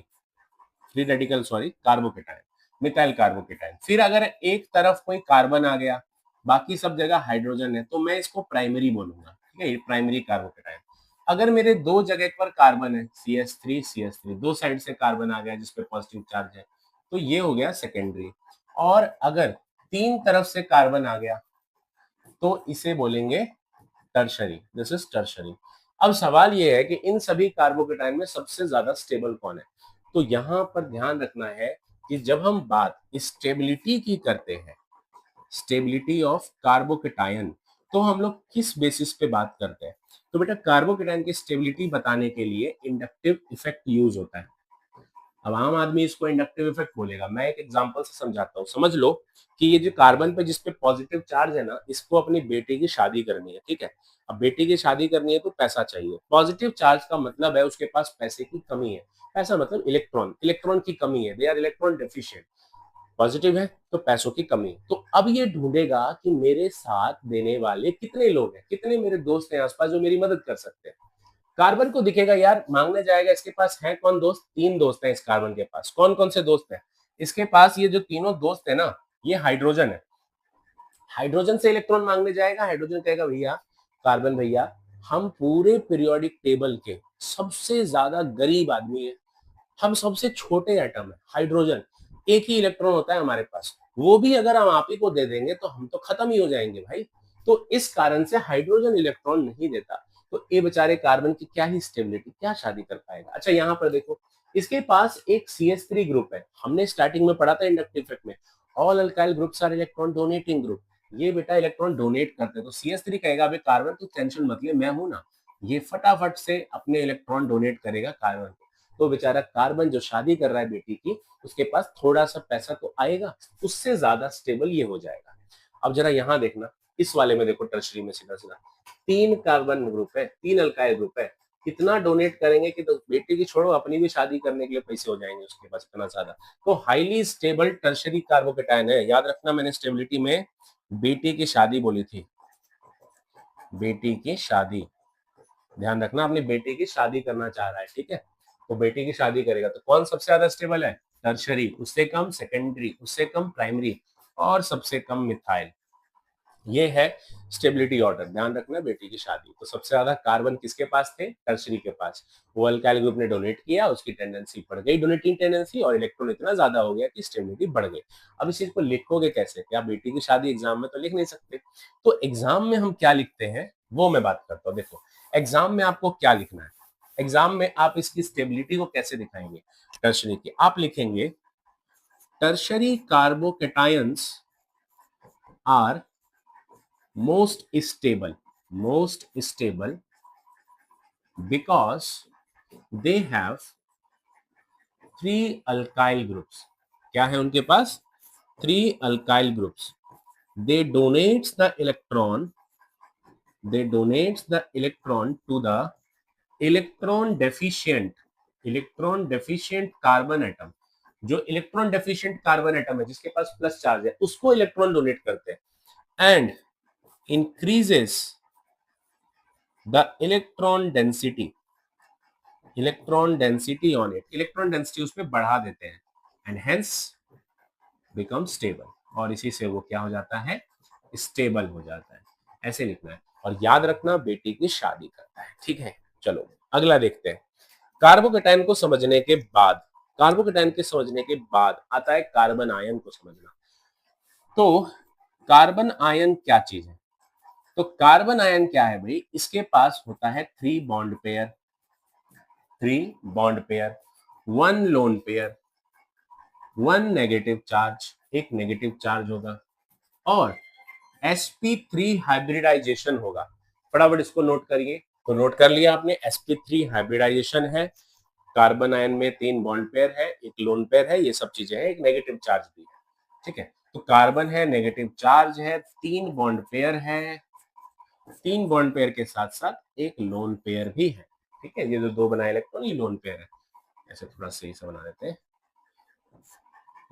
free radical, sorry carbocation, methyl carbocation. फिर अगर एक तरफ कोई कार्बन आ गया, बाकी सब जगह हाइड्रोजन है, तो मैं इसको प्राइमरी बोलूंगा, ठीक है, ये प्राइमरी कार्बोकेटायन। अगर मेरे 2 जगह पर कार्बन है, CH3 दो साइड से कार्बन आ गया जिसपे पॉजिटिव चार्ज है, तो ये हो गया सेकेंडरी। और अगर 3 तरफ से कार्बन आ गया तो इसे बोलेंगे टर्शरी, दिस इज टर्शरी। अब सवाल ये है कि इन सभी कार्बोकेटायन में सबसे ज्यादा स्टेबल कौन है। तो यहां पर ध्यान रखना है कि जब हम बात स्टेबिलिटी की करते हैं, स्टेबिलिटी ऑफ कार्बोकेटायन, तो हम लोग किस बेसिस पे बात करते हैं। तो बेटा कार्बोकेटायन की स्टेबिलिटी बताने के लिए इंडक्टिव इफेक्ट यूज होता है। अब आम आदमी इसको इंडक्टिव इफेक्ट बोलेगा। मैं एक एग्जांपल से समझाता हूँ। समझ लो कि ये जो कार्बन पे जिसपे पॉजिटिव चार्ज है ना, इसको अपनी बेटी की शादी करनी है, ठीक है। अब बेटी की शादी करनी है तो पैसा चाहिए। पॉजिटिव चार्ज का मतलब है उसके पास पैसे की कमी है। पैसा मतलब इलेक्ट्रॉन, इलेक्ट्रॉन की कमी है, they are electron deficient. Positive है तो पैसों की कमी है। तो अब ये ढूंढेगा कि मेरे साथ देने वाले कितने लोग हैं, कितने मेरे दोस्त हैं आसपास जो मेरी मदद कर सकते हैं। कार्बन को दिखेगा यार, मांगने जाएगा, इसके पास है कौन दोस्त, 3 दोस्त हैं इस कार्बन के पास। कौन कौन से दोस्त हैं इसके पास? ये जो तीनों दोस्त है ना, ये हाइड्रोजन है। हाइड्रोजन से इलेक्ट्रॉन मांगने जाएगा, हाइड्रोजन कहेगा भैया, कार्बन भैया, हम पूरे पीरियोडिक टेबल के सबसे ज्यादा गरीब आदमी है, हम सबसे छोटे एटम है, हाइड्रोजन, एक ही इलेक्ट्रॉन होता है हमारे पास, वो भी अगर हम आप ही को दे देंगे तो हम तो खत्म ही हो जाएंगे भाई। तो इस कारण से हाइड्रोजन इलेक्ट्रॉन नहीं देता। तो ये बेचारे कार्बन की क्या ही स्टेबिलिटी, क्या शादी कर पाएगा। अच्छा यहाँ पर देखो, इसके पास एक CH3 ग्रुप है। हमने स्टार्टिंग में पढ़ा था इंडक्टिव इफेक्ट में, all alkyl groups are electron donating group. ये बेटा इलेक्ट्रॉन डोनेट करते हैं। तो CH3 कहेगा भाई कार्बन तू टेंशन मत ले, मैं हूं ना, ये फटाफट से अपने इलेक्ट्रॉन डोनेट करेगा कार्बन को। तो बेचारा कार्बन जो शादी कर रहा है बेटी की, उसके पास थोड़ा सा पैसा तो आएगा, उससे ज्यादा स्टेबल ये हो जाएगा। अब जरा यहाँ देखना, इस वाले में देखो, टर्शरी में सीधा सीधा 3 कार्बन ग्रुप है, 3 अल्काइल ग्रुप है। कितना डोनेट करेंगे कि तो बेटी की छोड़ो, अपनी भी शादी करने के लिए पैसे हो जाएंगे उसके पास इतना ज्यादा। तो हाईली स्टेबल टर्शरी कार्बोकेटायन है। याद रखना, मैंने स्टेबिलिटी में बेटी की शादी बोली थी, बेटी की शादी। ध्यान रखना, अपनी बेटी की शादी करना चाह रहा है, ठीक है। तो बेटी की शादी करेगा तो कौन सबसे ज्यादा स्टेबल है? टर्शरी, उससे कम सेकेंडरी, उससे कम प्राइमरी, और सबसे कम मिथाइल। ये है स्टेबिलिटी ऑर्डर। ध्यान रखना, बेटी की शादी। तो सबसे ज्यादा कार्बन किसके पास थे? टर्शरी के पास। वो अल्काइल ग्रुप ने डोनेट किया, उसकी टेंडेंसी बढ़ गई, डोनेटिंग टेंडेंसी, और इलेक्ट्रॉन इतना ज्यादा हो गया कि स्टेबिलिटी बढ़ गई। अब इस चीज को लिखोगे कैसे? क्या बेटी की शादी एग्जाम में तो लिख नहीं सकते। तो एग्जाम में हम क्या लिखते हैं वो मैं बात करता हूँ। देखो एग्जाम में आपको क्या लिखना है, एग्जाम में आप इसकी स्टेबिलिटी को कैसे दिखाएंगे टर्शरी की? आप लिखेंगे tertiary carbocations are most stable because they have 3 alkyl groups। क्या है उनके पास? 3 alkyl groups। they donates the electron to the electron deficient carbon atom. जो इलेक्ट्रॉन डेफिशिएंट कार्बन एटम है, जिसके पास प्लस चार्ज है, उसको इलेक्ट्रॉन डोनेट करते हैं। And increases the electron density on it। Electron density उसमें बढ़ा देते हैं, एंड हेंस बिकम स्टेबल। और इसी से वो क्या हो जाता है? स्टेबल हो जाता है। ऐसे लिखना है। और याद रखना, बेटी की शादी करता है, ठीक है। चलो अगला देखते हैं। कार्बोकेटायन को समझने के बाद, कार्बोकेटायन के समझने के बाद आता है कार्बन आयन को समझना। तो कार्बन आयन क्या चीज है? तो कार्बन आयन क्या है भाई? इसके पास होता है 3 bond pair, 1 lone pair, 1 negative charge, एक नेगेटिव चार्ज होगा, और sp3 हाइब्रिडाइजेशन होगा। फटाफट इसको नोट करिए। तो नोट कर लिया आपने, sp3 हाइब्रिडाइजेशन है, कार्बन आयन में 3 बॉन्ड पेयर है, एक लोन पेयर है, ये सब चीजें हैं, एक नेगेटिव चार्ज भी है, ठीक है। तो कार्बन है, नेगेटिव चार्ज है, 3 बॉन्ड पेयर है, 3 बॉन्ड पेयर के साथ साथ एक लोन पेयर भी है, ठीक है। ये जो 2 बनाए इलेक्ट्रॉन, ये लोन पेयर है। ऐसे थोड़ा सही से बना देते हैं,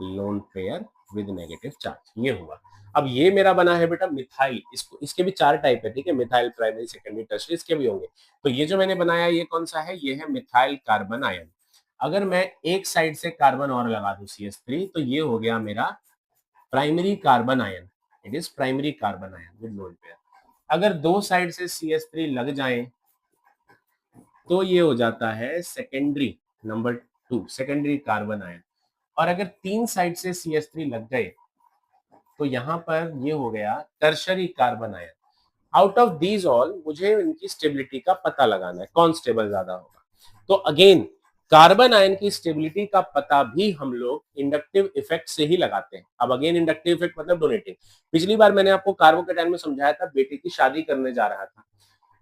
loan pair with negative charge, ये हुआ। अब ये मेरा बना है बेटा मिथाइल। इसको, इसके भी 4 टाइप है, ठीक है। मिथाइल प्राइमरी, सेकेंडरी, टर्शियरी, इसके भी होंगे। तो ये जो मैंने बनाया ये कौन सा है? ये है मिथाइल कार्बन आयन। अगर मैं एक साइड से कार्बन और लगा दूं CH3, तो ये हो गया मेरा primary carbon ion. It is primary carbon ion with lone pair. अगर 2 साइड से CH3 लग जाए तो ये हो जाता है secondary, number 2, secondary carbon ion. और अगर 3 साइड से CH3 लग गए तो यहां पर ये हो गया tertiary carbon ion. Out of these all मुझे इनकी स्टेबिलिटी का पता लगाना है, कौन स्टेबल ज्यादा होगा। तो अगेन कार्बन आयन की स्टेबिलिटी का पता भी हम लोग इंडक्टिव इफेक्ट से ही लगाते हैं। अब अगेन इंडक्टिव इफेक्ट मतलब डोनेटिंग। पिछली बार मैंने आपको कार्बोकेटायन में समझाया था, बेटे की शादी करने जा रहा था।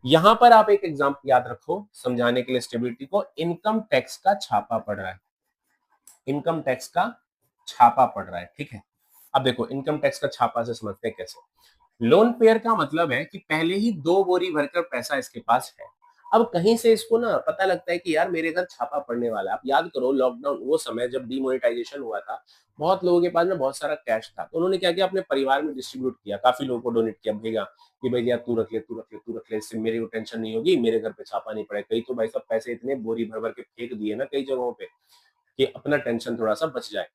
यहां पर आप एक एग्जाम्पल याद रखो समझाने के लिए स्टेबिलिटी को, इनकम टैक्स का छापा पड़ रहा है। इनकम टैक्स का छापा पड़ रहा है, ठीक है। अब देखो इनकम टैक्स का छापा से समझते हैं कैसे। लोन पेयर का मतलब है कि पहले ही 2 बोरी भरकर पैसा इसके पास है। अब कहीं से इसको ना पता लगता है कि यार मेरे घर छापा पड़ने वाला है। आप याद करो लॉकडाउन वो समय जब डिमोनेटाइजेशन हुआ था, बहुत लोगों के पास में बहुत सारा कैश था, तो उन्होंने क्या किया अपने परिवार में डिस्ट्रीब्यूट किया, काफी लोगों को डोनेट किया, भेजा कि भैया तू रख ले, तू रख ले, तू रख ले, इससे मेरी टेंशन नहीं होगी, मेरे घर पे छापा नहीं पड़े। कई तो भाई सब पैसे इतने बोरी भर भर के फेंक दिए ना कई जगहों पे कि अपना टेंशन थोड़ा सा बच जाए।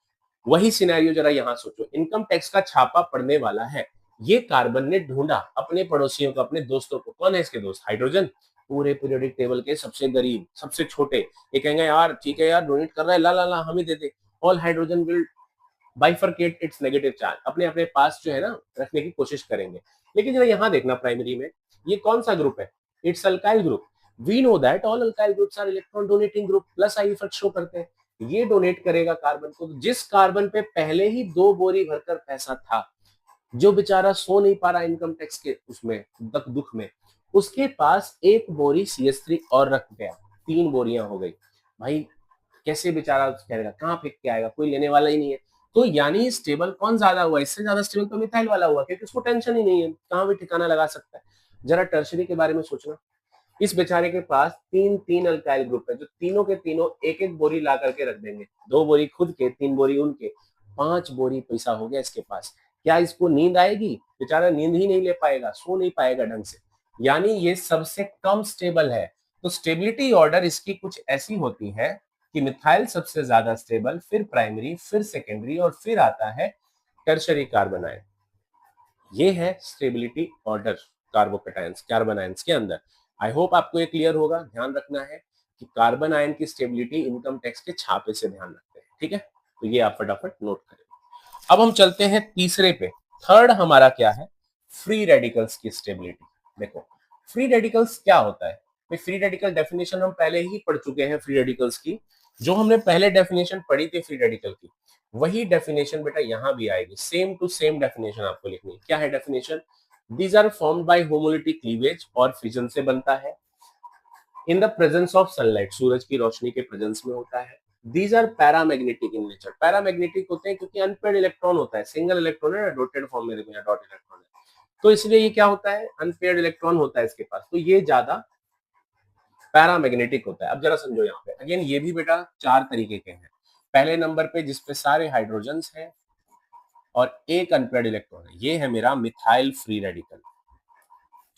वही सिनेरियो जरा यहाँ सोचो, इनकम टैक्स का छापा पड़ने वाला है। ये कार्बन ने ढूंढा अपने पड़ोसियों को, अपने दोस्तों को। कौन है इसके दोस्त? हाइड्रोजन, पूरे पीरियोडिक टेबल के सबसे गरीब, सबसे छोटे। ये कहेंगे यार ठीक है यार डोनेट कर रहा है, ला ला ला हमें दे दे। All hydrogen will bifurcate its negative charge, अपने अपने पास जो है ना रखने की कोशिश करेंगे। लेकिन जरा यहाँ देखना प्राइमरी में, ये कौन सा ग्रुप है? It's alkyl group. We know that all alkyl groups are electron donating group, plus I effect show करते हैं। ये डोनेट करेगा कार्बन को। जिस कार्बन पे पहले ही 2 बोरी भरकर पैसा था, जो बेचारा सो नहीं पा रहा इनकम टैक्स के उसमें दुख में, उसके पास 1 बोरी CS3 और रख गया, 3 बोरियां हो गई। भाई कैसे बेचारा करेगा, कहाँ फेंक के आएगा, कोई लेने वाला ही नहीं है। तो यानी स्टेबल कौन ज्यादा हुआ? इससे ज्यादा स्टेबल तो मिथाइल वाला हुआ, क्योंकि उसको टेंशन ही नहीं है, कहाँ भी ठिकाना लगा सकता है। जरा टर्शरी के बारे में सोचना, इस बेचारे के पास 3 अल्काइल ग्रुप है, जो तीनों के तीनों 1 बोरी ला करके रख देंगे। 2 बोरी खुद के, 3 बोरी उनके, 5 बोरी पैसा हो गया इसके पास। क्या इसको नींद आएगी? बेचारा नींद ही नहीं ले पाएगा, सो नहीं पाएगा ढंग से। यानी ये सबसे कम स्टेबल है। तो स्टेबिलिटी ऑर्डर इसकी कुछ ऐसी होती है कि मिथाइल सबसे ज्यादा स्टेबल, फिर प्राइमरी, फिर सेकेंडरी और फिर आता है टर्शरी कार्बन आयन। ये है स्टेबिलिटी ऑर्डर कार्बोकेटायंस, कार्बन आयंस के अंदर। आई होप आपको ये क्लियर होगा। ध्यान रखना है कि कार्बन आयन की स्टेबिलिटी इनकम टैक्स के छापे से ध्यान रखते हैं, ठीक है। तो ये आप फटाफट नोट करें। अब हम चलते हैं तीसरे पे। थर्ड हमारा क्या है? फ्री रेडिकल्स की स्टेबिलिटी। देखो फ्री रेडिकल्स क्या होता है? फ्री रेडिकल डेफिनेशन हम पहले ही पढ़ चुके हैं फ्री रेडिकल्स की। जो हमने पहले डेफिनेशन पढ़ी थी फ्री रेडिकल की, वही डेफिनेशन बेटा यहां भी आएगी। सेम टू सेम डेफिनेशन आपको लिखनी है। क्या है definition? These are formed by homolytic cleavage और फिजन से बनता है in the presence of sunlight, सूरज की रोशनी के प्रेजेंस में होता है। These are paramagnetic in nature. Paramagnetic होते हैं क्योंकि अनपेयर्ड इलेक्ट्रॉन होता है, सिंगल इलेक्ट्रॉन है, डॉटेड फॉर्म में देखो यहाँ डॉट इलेक्ट्रॉन है, तो इसलिए ये क्या होता है? अनपेयर्ड इलेक्ट्रॉन होता है इसके पास, तो ये ज्यादा पैरामैग्नेटिक होता है। अब जरा समझो यहाँ पे, अगेन ये भी बेटा 4 तरीके के हैं। पहले नंबर पे जिसपे सारे हाइड्रोजन्स हैं और एक अनपेयर्ड इलेक्ट्रॉन है, ये है मेरा मिथाइल फ्री रेडिकल,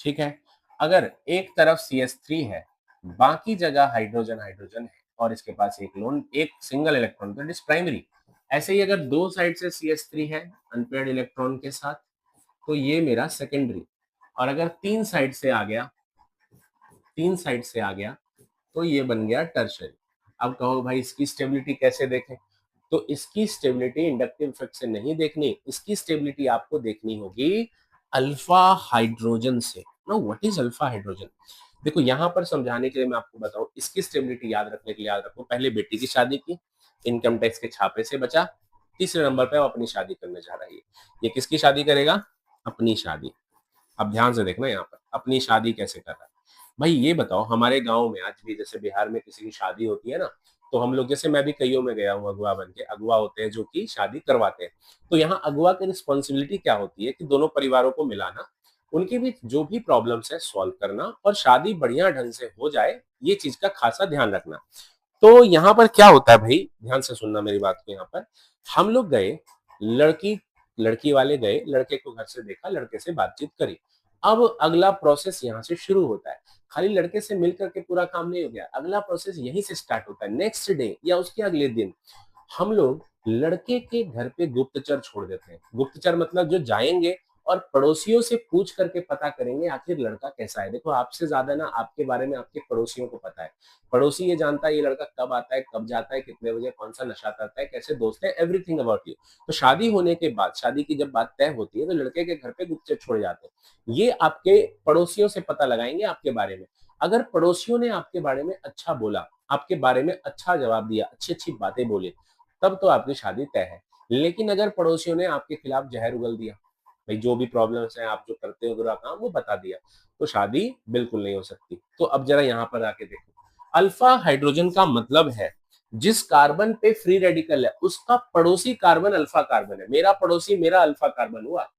ठीक है। अगर एक तरफ CS3 है, बाकी जगह हाइड्रोजन हाइड्रोजन है और इसके पास एक लोन, एक सिंगल इलेक्ट्रॉन, तो इट इज प्राइमरी। ऐसे ही अगर 2 साइड से CS3 है अनपेयर्ड इलेक्ट्रॉन के साथ, तो ये मेरा सेकेंडरी। और अगर 3 साइड से आ गया, 3 साइड से आ गया, तो ये बन गया टर्शरी। अब कहो भाई इसकी स्टेबिलिटी कैसे देखें? तो इसकी स्टेबिलिटी इंडक्टिव इफेक्ट से नहीं देखनी, इसकी स्टेबिलिटी आपको देखनी होगी अल्फा हाइड्रोजन से। Know what is alpha hydrogen? देखो यहाँ पर समझाने के लिए मैं आपको बताऊं, इसकी स्टेबिलिटी याद रखने के लिए याद रखो। पहले बेटी की शादी की, इनकम टैक्स के छापे से बचा। तीसरे नंबर पे वो अपनी शादी करने जा रही है। ये किसकी शादी करेगा? अपनी शादी। अब ध्यान से देखना यहाँ पर, अपनी शादी कैसे कर रहा है। भाई ये बताओ, हमारे गांव में आज भी जैसे बिहार में किसी की शादी होती है ना, तो हम लोग, जैसे मैं भी कईयों में गया हूँ अगुआ बन के, अगुआ होते हैं जो कि शादी करवाते हैं। तो यहाँ अगुआ की रिस्पॉन्सिबिलिटी क्या होती है कि दोनों परिवारों को मिलाना, उनकी भी जो भी प्रॉब्लम्स है सॉल्व करना और शादी बढ़िया ढंग से हो जाए, ये चीज का खासा ध्यान रखना। तो यहाँ पर क्या होता है भाई, ध्यान से सुनना मेरी बात को। यहाँ पर हम लोग गए, लड़की लड़की वाले गए, लड़के को घर से देखा, लड़के से बातचीत करी। अब अगला प्रोसेस यहाँ से शुरू होता है। खाली लड़के से मिल करके पूरा काम नहीं हो गया, अगला प्रोसेस यहीं से स्टार्ट होता है। नेक्स्ट डे या उसके अगले दिन हम लोग लड़के के घर पे गुप्तचर छोड़ देते हैं। गुप्तचर मतलब जो जाएंगे और पड़ोसियों से पूछ करके पता करेंगे आखिर लड़का कैसा है। देखो आपसे ज्यादा ना आपके बारे में आपके पड़ोसियों को पता है। पड़ोसी ये जानता है ये लड़का कब आता है, कब जाता है, कितने बजे, कौन सा नशा करता है, कैसे दोस्त है, एवरीथिंग अबाउट यू। तो शादी होने के बाद, शादी की जब बात तय होती है, तो लड़के के घर पे गुप्तचर छोड़े जाते हैं। ये आपके पड़ोसियों से पता लगाएंगे आपके बारे में। अगर पड़ोसियों ने आपके बारे में अच्छा बोला, आपके बारे में अच्छा जवाब दिया, अच्छी अच्छी बातें बोली, तब तो आपकी शादी तय है। लेकिन अगर पड़ोसियों ने आपके खिलाफ जहर उगल दिया, भाई जो भी प्रॉब्लम्स हैं, आप जो करते हो बुरा काम, वो बता दिया, तो शादी बिल्कुल नहीं हो सकती। तो अब जरा यहाँ पर आके देखो, अल्फा हाइड्रोजन का मतलब है जिस कार्बन पे फ्री रेडिकल है उसका पड़ोसी कार्बन अल्फा कार्बन है, मेरा पड़ोसी मेरा अल्फा कार्बन हुआ,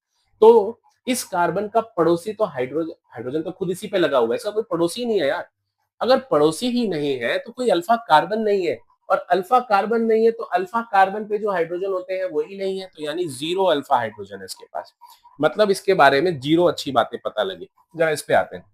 तो इस कार्बन का पड़ोसी तो हाइड्रोजन, हाइड्रोजन तो खुद इसी पे लगा हुआ है, इसका कोई पड़ोसी नहीं है यार। अगर पड़ोसी ही नहीं है तो कोई अल्फा कार्बन नहीं है, और अल्फा कार्बन नहीं है तो अल्फा कार्बन पे जो हाइड्रोजन होते हैं वही नहीं है, तो यानी जीरो अल्फा हाइड्रोजन है इसके पास। मतलब इसके बारे में जीरो अच्छी बातें पता लगी। जरा इस पे आते हैं।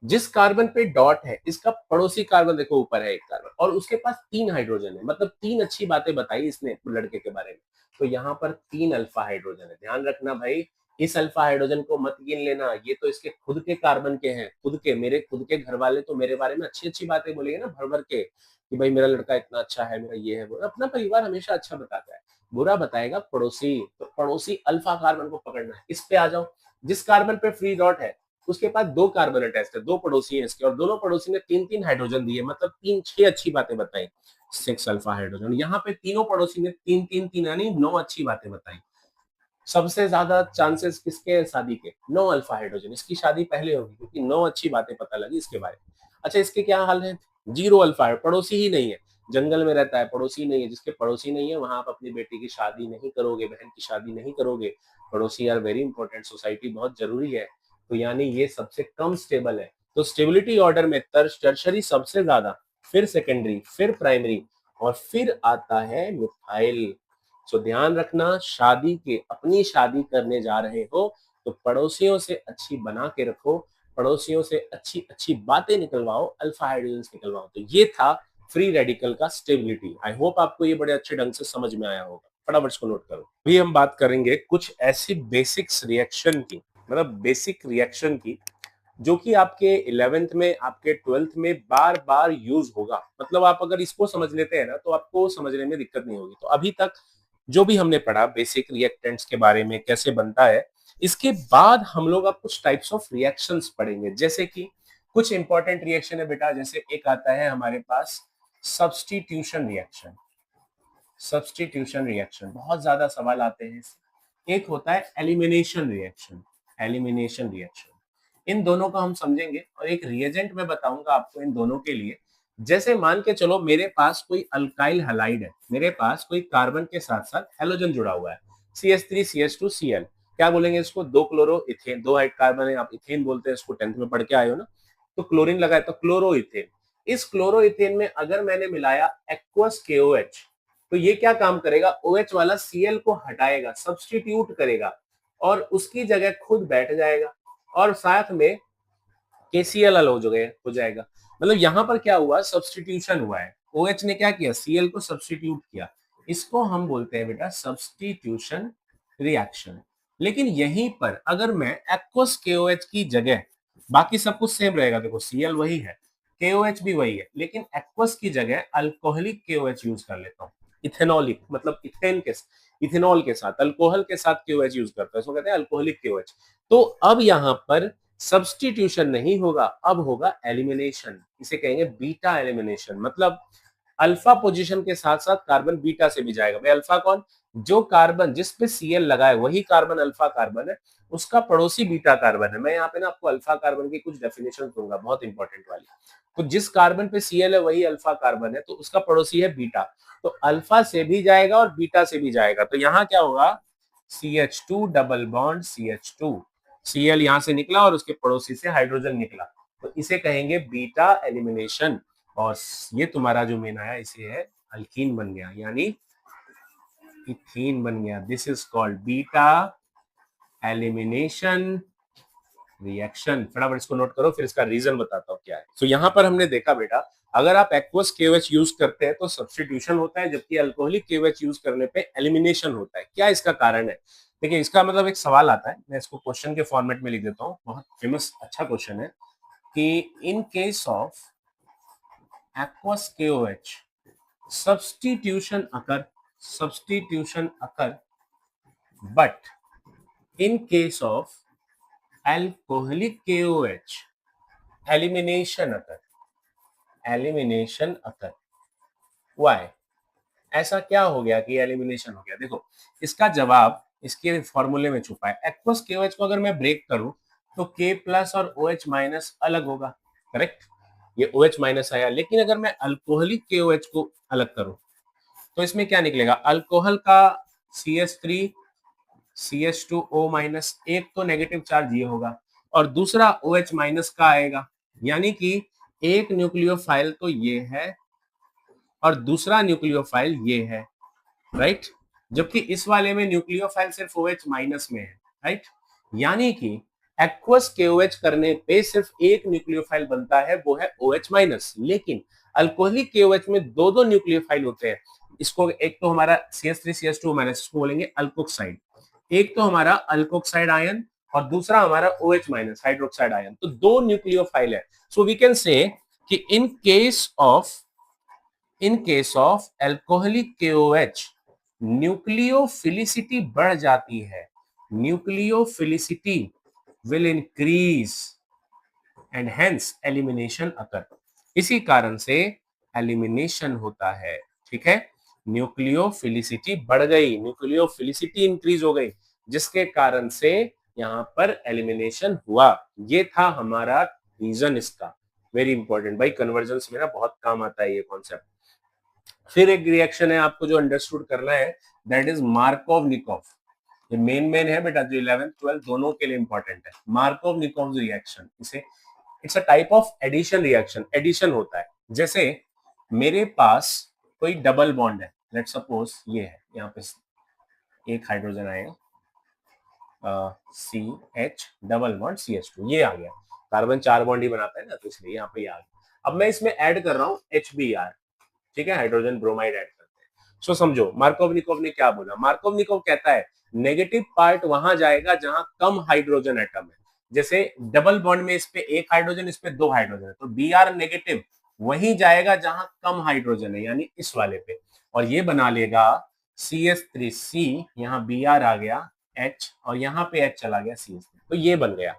जिस कार्बन पे डॉट है इसका पड़ोसी कार्बन देखो ऊपर है एक कार्बन, और उसके पास 3 हाइड्रोजन है, मतलब 3 अच्छी बातें बताई इसने लड़के के बारे में। तो यहाँ पर 3 अल्फा हाइड्रोजन है, ध्यान रखना भाई, इस अल्फा हाइड्रोजन को मत गिन लेना, ये तो इसके खुद के कार्बन के हैं, खुद के, मेरे खुद के घर वाले तो मेरे बारे में अच्छी अच्छी बातें बोलेंगे ना भर भर के, कि भाई मेरा लड़का इतना अच्छा है, मेरा ये है वो। अपना परिवार हमेशा अच्छा बताता है, बुरा बताएगा पड़ोसी, तो पड़ोसी अल्फा कार्बन को पकड़ना है। इस पे आ जाओ, जिस कार्बन पे फ्री डॉट है उसके पास 2 कार्बन अटैच्ड है, 2 पड़ोसी हैं इसके, और दोनों पड़ोसी ने 3-3 हाइड्रोजन दिए, मतलब 3-6 अच्छी बातें बताई, 6 अल्फा हाइड्रोजन। यहाँ पे तीनों पड़ोसी ने 3-3-3 यानी 9 अच्छी बातें बताई। सबसे ज्यादा चांसेस किसके हैं शादी के? 9 अल्फा हाइड्रोजन, इसकी शादी पहले होगी क्योंकि 9 अच्छी बातें पता लगी इसके बारे में। अच्छा, इसके क्या हाल है? 0 अल्फा, पड़ोसी ही नहीं है, जंगल में रहता है, पड़ोसी नहीं है। जिसके पड़ोसी नहीं है वहां आप अपनी बेटी की शादी नहीं करोगे, बहन की शादी नहीं करोगे। पड़ोसी आर वेरी इंपॉर्टेंट, सोसाइटी बहुत जरूरी है। तो यानी ये सबसे कम स्टेबल है। तो स्टेबिलिटी ऑर्डर में टर्शरी सबसे ज्यादा, फिर सेकेंडरी, फिर प्राइमरी, और फिर आता है मिथाइल। सो ध्यान रखना, शादी के, अपनी शादी करने जा रहे हो तो पड़ोसियों से अच्छी बना के रखो, पड़ोसियों से अच्छी अच्छी बातें निकलवाओ, अल्फा हाइड्रोजन निकलवाओ। तो ये था फ्री रेडिकल का स्टेबिलिटी। आई होप आपको ये बड़े अच्छे ढंग से समझ में आया होगा। फटाफट इसको नोट करो। अभी हम बात करेंगे कुछ ऐसी बेसिक्स रिएक्शन की, मतलब बेसिक रिएक्शन की, जो कि आपके 11th में, आपके 12th में बार बार यूज होगा। मतलब आप अगर इसको समझ लेते हैं ना तो आपको समझने में दिक्कत नहीं होगी। तो अभी तक जो भी हमने पढ़ा बेसिक रिएक्टेंट्स के बारे में, कैसे बनता है, इसके बाद हम लोग अब कुछ टाइप्स ऑफ रिएक्शंस पढ़ेंगे। जैसे कि कुछ इंपॉर्टेंट रिएक्शन है बेटा, जैसे एक आता है हमारे पास सब्स्टिट्यूशन रिएक्शन। सब्स्टिट्यूशन रिएक्शन बहुत ज्यादा सवाल आते हैं इससे। एक होता है एलिमिनेशन रिएक्शन। एलिमिनेशन रिएक्शन, इन दोनों का हम समझेंगे, और एक रिएजेंट में बताऊंगा आपको इन दोनों के लिए। जैसे मान के चलो मेरे पास कोई अल्काइल हैलाइड है, मेरे पास कोई कार्बन के साथ साथ हेलोजन जुड़ा हुआ है, CH3CH2Cl। क्या बोलेंगे इसको? 2 क्लोरो इथेन, 2 हाइड कार्बन है, आप इथेन बोलते हैं इसको, 10th में पढ़ के आए हो ना। तो क्लोरीन लगाए तो क्लोरो इथेन। इस क्लोरो इथेन में अगर मैंने मिलाया एक्वस KOH, तो ये क्या काम करेगा? OH वाला Cl को हटाएगा, सब्सटीट्यूट करेगा, और उसकी जगह खुद बैठ जाएगा, और साथ में KCl हो जाएगा। मतलब यहाँ पर क्या हुआ? सब्सटीट्यूशन हुआ है। OH ने क्या किया? Cl को सब्सटीट्यूट किया। इसको हम बोलते हैं बेटा सब्सटीट्यूशन रिएक्शन। लेकिन यहीं पर अगर मैं एक्वस KOH की जगह, बाकी सब कुछ सेम रहेगा, देखो Cl वही है, KOH भी वही है, लेकिन एक्वस की जगह अल्कोहलिक KOH यूज कर लेता हूँ। इथेनॉलिक, मतलब इथेनॉल के साथ, अल्कोहल के साथ KOH यूज करता है, इसको कहते हैं अल्कोहलिक KOH। तो अब यहाँ पर सब्स्टिट्यूशन नहीं होगा, अब होगा एलिमिनेशन। इसे कहेंगे बीटा एलिमिनेशन। मतलब अल्फा पोजीशन के साथ साथ कार्बन बीटा से भी जाएगा। भाई अल्फा कौन? जो कार्बन जिस पे Cl लगा है वही कार्बन अल्फा कार्बन है, उसका पड़ोसी बीटा कार्बन है। मैं यहाँ पे ना आपको अल्फा कार्बन की कुछ डेफिनेशन दूंगा, बहुत इंपॉर्टेंट वाली। तो जिस कार्बन पे Cl है वही अल्फा कार्बन है, तो उसका पड़ोसी है बीटा। तो अल्फा से भी जाएगा और बीटा से भी जाएगा। तो यहाँ क्या होगा? CH2 double bond CH2, Cl यहां से निकला और उसके पड़ोसी से हाइड्रोजन निकला, तो इसे कहेंगे बीटा एलिमिनेशन। और ये तुम्हारा जो मेन आया इसे है अल्कीन बन गया, यानी इथीन बन गया। This is called beta elimination reaction. फटाफट इसको नोट करो, फिर इसका रीजन बताता हूँ क्या है। तो यहाँ पर हमने देखा बेटा, अगर आप एक्वस KOH यूज करते हैं तो सब्स्टिट्यूशन होता है, जबकि अल्कोहलिक KOH यूज करने पे एलिमिनेशन होता है। क्या इसका कारण है? देखिए, इसका मतलब एक सवाल आता है, मैं इसको क्वेश्चन के फॉर्मेट में लिख देता हूँ, बहुत फेमस अच्छा क्वेश्चन है, कि in case of aqueous KOH substitution occur, but in case of alcoholic KOH elimination occur। why? ऐसा क्या हो गया कि एलिमिनेशन हो गया? देखो, इसका जवाब इसके फॉर्मूले में छुपा है। एक्वस KOH को अगर मैं ब्रेक करूं तो K प्लस और OH माइनस अलग होगा, करेक्ट। ये OH माइनस आया। लेकिन अगर मैं अल्कोहलिक KOH को अलग करूं तो इसमें क्या निकलेगा, अल्कोहल का CH3 CH2O माइनस, एक तो नेगेटिव चार्ज ये होगा और दूसरा OH माइनस का आएगा, यानी कि एक न्यूक्लियोफाइल तो ये है और दूसरा न्यूक्लियोफाइल ये है, राइट। जबकि इस वाले में न्यूक्लियोफाइल सिर्फ OH माइनस में है, राइट। यानी कि एक्वस KOH करने पे सिर्फ एक न्यूक्लियोफाइल बनता है, वो है OH माइनस। लेकिन अल्कोहलिक KOH में दो दो न्यूक्लियोफाइल होते हैं। इसको एक तो हमारा CH3 CH2 माइनस, इसको बोलेंगे अल्कोक्साइड। एक तो हमारा अल्कोक्साइड आयन और दूसरा हमारा OH माइनस हाइड्रोक्साइड आयन, तो दो न्यूक्लियोफाइल है। सो वी कैन से कि in case of alcoholic KOH nucleophilicity बढ़ जाती है, nucleophilicity will increase and hence elimination occur. इसी कारण से एलिमिनेशन होता है, ठीक है। न्यूक्लियोफिलिसिटी बढ़ गई, न्यूक्लियोफिलिसिटी इंक्रीज हो गई, जिसके कारण से यहां पर एलिमिनेशन हुआ। ये था हमारा रीजन इसका। वेरी इंपॉर्टेंट भाई, कन्वर्जेंस में ना बहुत काम आता है ये कॉन्सेप्ट। फिर एक रिएक्शन है आपको जो अंडरस्टूड करना है, दैट इज मार्कोव-निकोव। ये मेन है बेटा, जो 11th 12th दोनों के लिए इंपॉर्टेंट है। मार्कोव-निकोव रिएक्शन, इसे it's a type of addition reaction. Addition होता है, जैसे मेरे पास कोई डबल बॉन्ड है, लेट्स सपोज ये है, यहाँ पे एक हाइड्रोजन आएगा, CH डबल बॉन्ड CH2, ये आ गया। कार्बन 4 बॉन्ड ही बनाता है ना, तो इसलिए यहाँ पे ये आ गया। अब मैं इसमें ऐड कर रहा हूँ HBr, ठीक है, हाइड्रोजन ब्रोमाइड ऐड करते हैं। सो समझो मार्कोव-निकोव ने क्या बोला। मार्कोव-निकोव कहता है नेगेटिव पार्ट वहां जाएगा जहां कम हाइड्रोजन एटम है। जैसे डबल बॉन्ड में इस पे एक हाइड्रोजन, इस पे दो हाइड्रोजन है, तो Br नेगेटिव वहीं जाएगा जहां कम हाइड्रोजन है, यानी इस वाले पे, और ये बना लेगा CH3C, यहाँ Br आ गया H और यहाँ पे H चला गया CH3, तो ये बन गया।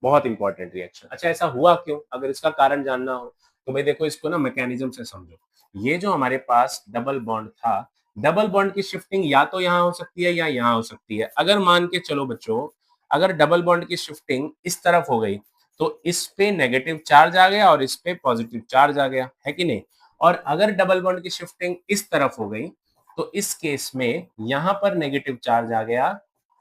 बहुत इंपॉर्टेंट रिएक्शन। अच्छा, ऐसा हुआ क्यों? अगर इसका कारण जानना हो तो भाई देखो, इसको ना मैकेनिज्म से समझो। ये जो हमारे पास डबल बॉन्ड था, डबल बॉन्ड की शिफ्टिंग या तो यहां हो सकती है या यहां हो सकती है। अगर मान के चलो बच्चों, अगर डबल बॉन्ड की शिफ्टिंग इस तरफ हो गई तो इस पे नेगेटिव चार्ज आ गया और इस पे पॉजिटिव चार्ज आ गया, है कि नहीं। और अगर डबल बॉन्ड की शिफ्टिंग इस तरफ हो गई तो इस केस में यहां पर नेगेटिव चार्ज आ गया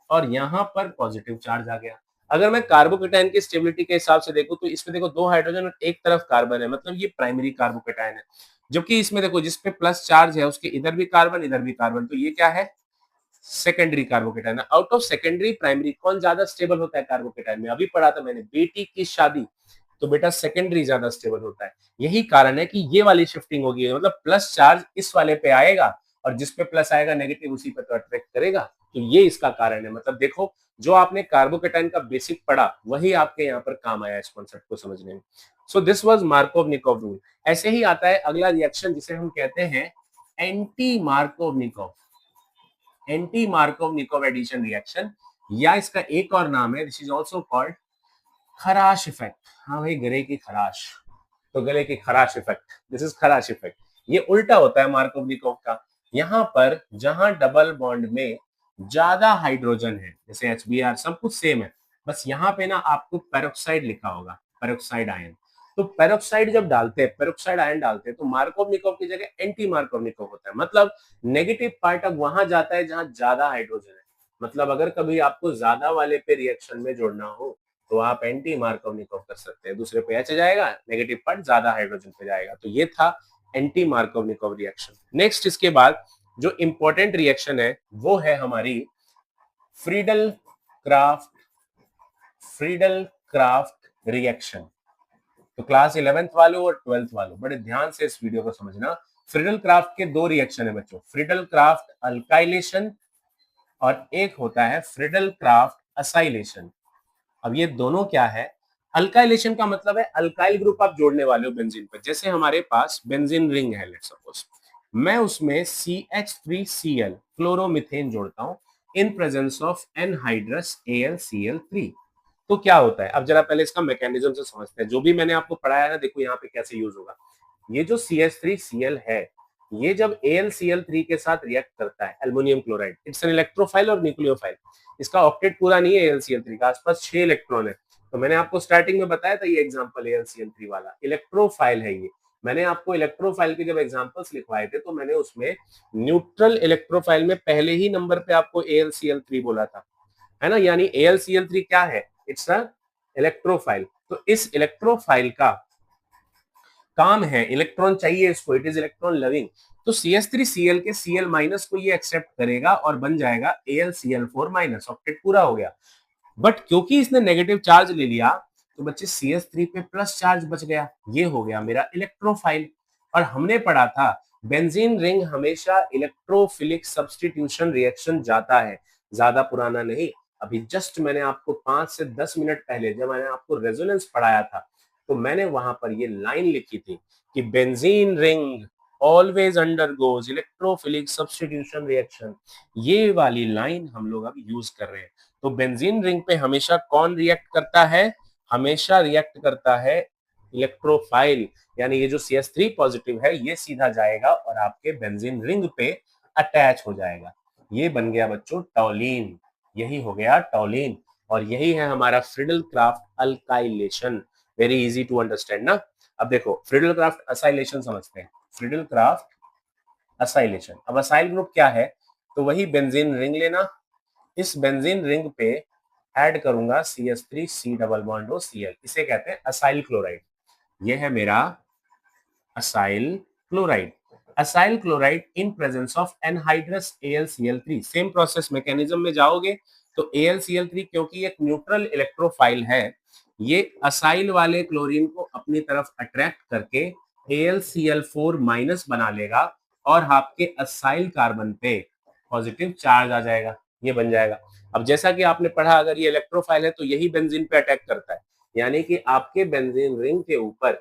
और यहां पर पॉजिटिव चार्ज आ गया। अगर मैं कार्बोकेटाइन की स्टेबिलिटी के हिसाब से देखूं तो इसमें देखो दो हाइड्रोजन और एक तरफ कार्बन है, मतलब ये प्राइमरी कार्बोकेटाइन है। जबकि इसमें देखो जिसपे प्लस चार्ज है उसके इधर भी कार्बन इधर भी कार्बन, तो ये क्या है, secondary carbocation. Out of secondary primary कौन ज्यादा स्टेबल होता है कार्बोकेटाइन में? अभी पढ़ा था मैंने, बेटी की शादी, तो बेटा सेकेंडरी ज्यादा स्टेबल होता है। यही कारण है कि ये वाली शिफ्टिंग होगी, मतलब प्लस चार्ज इस वाले पे आएगा और जिस पे प्लस आएगा नेगेटिव उसी पे तो अट्रैक्ट करेगा। तो ये इसका कारण है। मतलब देखो, जो आपने कार्बोकेटाइन का बेसिक पढ़ा वही आपके यहाँ पर काम आया इस कॉन्सेप्ट को समझने में। So this was Markovnikov rule. ऐसे ही आता है अगला रिएक्शन जिसे हम कहते हैं एंटी मार्कोव-निकोव, एंटी मार्कोव-निकोव एडिशन रिएक्शन, या इसका एक और नाम है, दिस इज आल्सो कॉल्ड खराश इफेक्ट। हाँ भाई, गले की खराश, तो गले की खराश इफेक्ट, दिस इज खराश इफेक्ट। ये उल्टा होता है मार्कोव-निकोव का। यहाँ पर जहां डबल बॉन्ड में ज्यादा हाइड्रोजन है, जैसे HBr, सब कुछ सेम है, बस यहाँ पे ना आपको पेरोक्साइड लिखा होगा, पेरोक्साइड आयन। तो पेरोक्साइड जब डालते हैं, पेरोक्साइड आयन डालते हैं, तो मार्कोव-निकोव की जगह एंटी मार्कोव-निकोव होता है। मतलब नेगेटिव पार्ट अब वहां जाता है जहां ज्यादा हाइड्रोजन है। मतलब अगर कभी आपको ज्यादा वाले पे रिएक्शन में जोड़ना हो तो आप एंटी मार्कोव-निकोव कर सकते हैं। दूसरे पे H जाएगा, नेगेटिव पार्ट ज्यादा हाइड्रोजन पे जाएगा। तो ये था एंटी मार्कोव-निकोव रिएक्शन। नेक्स्ट इसके बाद जो इंपॉर्टेंट रिएक्शन है वो है हमारी Friedel craft, Friedel craft reaction. तो क्लास 11th वालों और 12th वालों बड़े ध्यान से इस वीडियो को समझना। फ्रीडल क्राफ्ट के दो रिएक्शन है बच्चों, फ्रीडल क्राफ्ट अल्काइलेशन और एक होता है फ्रीडल क्राफ्ट असाइलेशन। अब ये दोनों क्या है? अल्काइलेशन का मतलब है अल्काइल ग्रुप आप जोड़ने वाले हो बेंजीन पर। जैसे हमारे पास बेंजीन रिंग है, लेट्स सपोज, मैं उसमें CH3Cl क्लोरोमीथेन जोड़ता हूं in presence of anhydrous AlCl3। तो क्या होता है? अब जरा पहले इसका मैकेनिज्म से समझते हैं। जो भी मैंने आपको पढ़ाया ना, देखो यहाँ पे कैसे यूज होगा। ये जो CH3Cl है, ये जब AlCl3 के साथ रिएक्ट करता है, aluminium chloride, it's an electrophile और न्यूक्लियोफाइल। इसका ऑक्टेट पूरा नहीं है AlCl3 का, आसपास 6 इलेक्ट्रॉन है, तो मैंने आपको स्टार्टिंग में बताया था ये एग्जांपल AlCl3 वाला इलेक्ट्रोफाइल है ये। मैंने आपको इलेक्ट्रोफाइल के जब एग्जांपल्स लिखवाए थे तो मैंने उसमें न्यूट्रल इलेक्ट्रोफाइल में पहले ही नंबर पे आपको AlCl3 बोला था, है ना। यानी AlCl3 क्या है? It's a electrophile. तो इस इलेक्ट्रोफाइल का काम है, इलेक्ट्रॉन चाहिए इसको, इट इज इलेक्ट्रॉन लविंग। तो CH3Cl के Cl माइनस को ये एक्सेप्ट करेगा और बन जाएगा AlCl4 माइनस, ऑक्टेट पूरा हो गया। बट क्योंकि इसने नेगेटिव चार्ज ले लिया तो बच्चे CH3 पे प्लस चार्ज बच गया, ये हो गया मेरा इलेक्ट्रोफाइल। और हमने पढ़ा था बेंजीन रिंग हमेशा इलेक्ट्रोफिलिक सब्स्टिट्यूशन रिएक्शन जाता है, ज्यादा पुराना नहीं। अभी जस्ट मैंने आपको 5 से 10 मिनट पहले जब मैंने आपको रेजोनेंस पढ़ाया था तो मैंने वहां पर ये लाइन लिखी थी कि benzene ring always undergoes electrophilic substitution reaction. ये वाली लाइन हम लोग अब यूज कर रहे हैं। तो बेंजीन रिंग पे हमेशा कौन रिएक्ट करता है? हमेशा रिएक्ट करता है इलेक्ट्रोफाइल। यानी ये जो CH3 पॉजिटिव है ये सीधा जाएगा और आपके बेंजीन रिंग पे अटैच हो जाएगा। ये बन गया बच्चों टॉलिन, यही हो गया टॉलिन। और यही है हमारा Friedel Crafts alkylation. Very easy to understand ना। अब देखो फ्रिडल क्राफ्ट असाइलेशन समझते हैं। फ्रिडल क्राफ्ट असाइलेशन, अब असाइल ग्रुप क्या है? तो वही बेंजीन रिंग लेना, इस बेंजीन रिंग पे ऐड करूंगा CH3C double bond O Cl, इसे कहते हैं असाइल क्लोराइड। ये है मेरा acyl chloride. Acyl chloride in presence of anhydrous AlCl3। Same process mechanism में जाओगे तो AlCl3 क्योंकि एक न्यूट्रल इलेक्ट्रोफाइल है, ये असाइल वाले क्लोरीन को अपनी तरफ अट्रैक्ट करके AlCl4 माइनस बना लेगा और आपके असाइल कार्बन पे पॉजिटिव चार्ज आ जाएगा, ये बन जाएगा। अब जैसा कि आपने पढ़ा अगर ये इलेक्ट्रोफाइल है तो यही बेंजीन पे अटैक करता है, यानी कि आपके बेंजीन रिंग के ऊपर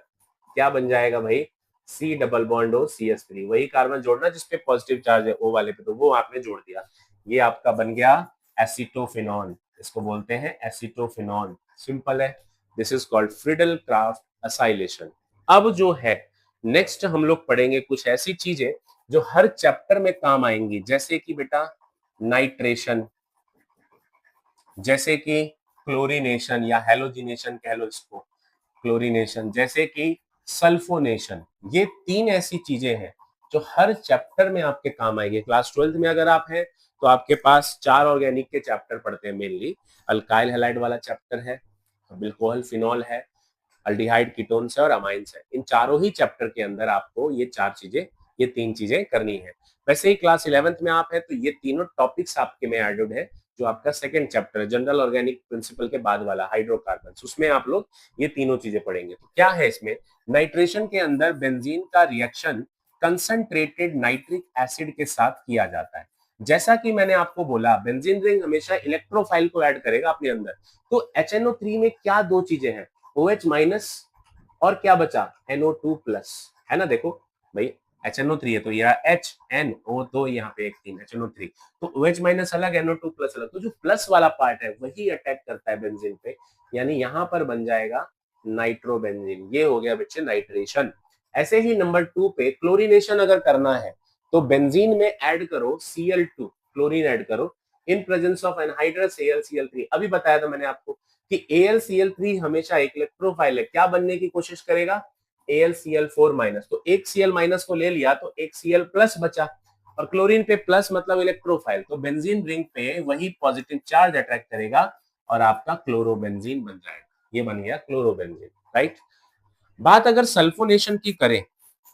क्या बन जाएगा भाई? C double bond O CH3, वही कार्बन जोड़ना जिसपे पॉजिटिव चार्ज है O वाले पे, तो वो आपने जोड़ दिया, ये आपका बन गया एसिटोफिनॉन। इसको बोलते हैं एसिटोफिनॉन, सिंपल है। This is called Friedel Crafts acylation. अब जो है नेक्स्ट हम लोग पढ़ेंगे कुछ ऐसी चीजें जो हर चैप्टर में काम आएंगी, जैसे कि बेटा नाइट्रेशन, जैसे कि क्लोरीनेशन या हेलोजिनेशन कह लो इसको, क्लोरीनेशन, जैसे कि सल्फोनेशन। ये 3 ऐसी चीजें हैं जो हर चैप्टर में आपके काम आएंगे। क्लास 12th में अगर आप हैं तो आपके पास 4 ऑर्गेनिक के चैप्टर पढ़ते हैं मेनली। अल्काइल हैलाइड वाला चैप्टर है, बिल्कोहल फिनॉल है, अल्डिहाइड कीटोन्स है और अमाइंस है। इन चारों ही चैप्टर के अंदर आपको ये 4 चीजें, ये 3 चीजें करनी है। वैसे ही क्लास 11th में आप है तो ये तीनों टॉपिक्स आपके में एडेड है। जो आपका सेकंड चैप्टर है जनरल ऑर्गेनिक प्रिंसिपल के बाद वाला हाइड्रोकार्बन, उसमें आप लोग ये तीनों चीजें पढ़ेंगे। तो क्या है इसमें? नाइट्रेशन के अंदर बेंजीन का रिएक्शन कंसंट्रेटेड नाइट्रिक एसिड के साथ किया जाता है। जैसा कि मैंने आपको बोला बेंजीन रिंग हमेशा इलेक्ट्रोफाइल को ऐड करेगा अपने अंदर। तो HNO3 में क्या दो चीजें हैं? OH माइनस और क्या बचा? NO2 प्लस, है ना। देखो भाई HNO3 है तो यह HNO, तो यहाँ पे एक 3 HNO3, तो OH माइनस अलग NO2 प्लस अलग, तो जो प्लस वाला पार्ट है वही अटैक करता है बेंजीन पे, यानी यहाँ पर बन जाएगा नाइट्रोबेंजीन। ये हो गया बच्चे नाइट्रेशन। ऐसे ही नंबर 2 पे क्लोरीनेशन अगर करना है तो बेंजीन में ऐड करो Cl2, क्लोरीन ऐड करो in presence of anhydrous AlCl3। अभी बताया था मैंने आपको कि AlCl3 हमेशा एक इलेक्ट्रोफाइल है, क्या बनने की कोशिश करेगा? AlCl4 minus. तो एक Cl माइनस को ले लिया तो एक Cl प्लस बचा, और क्लोरीन पे प्लस मतलब इलेक्ट्रोफाइल, तो बेंजीन रिंग पे वही पॉजिटिव चार्ज अट्रैक्ट करेगा और आपका क्लोरोबेंजीन बन जाएगा। ये बन गया क्लोरोबेंजीन, राइट। बात अगर सल्फोनेशन की करें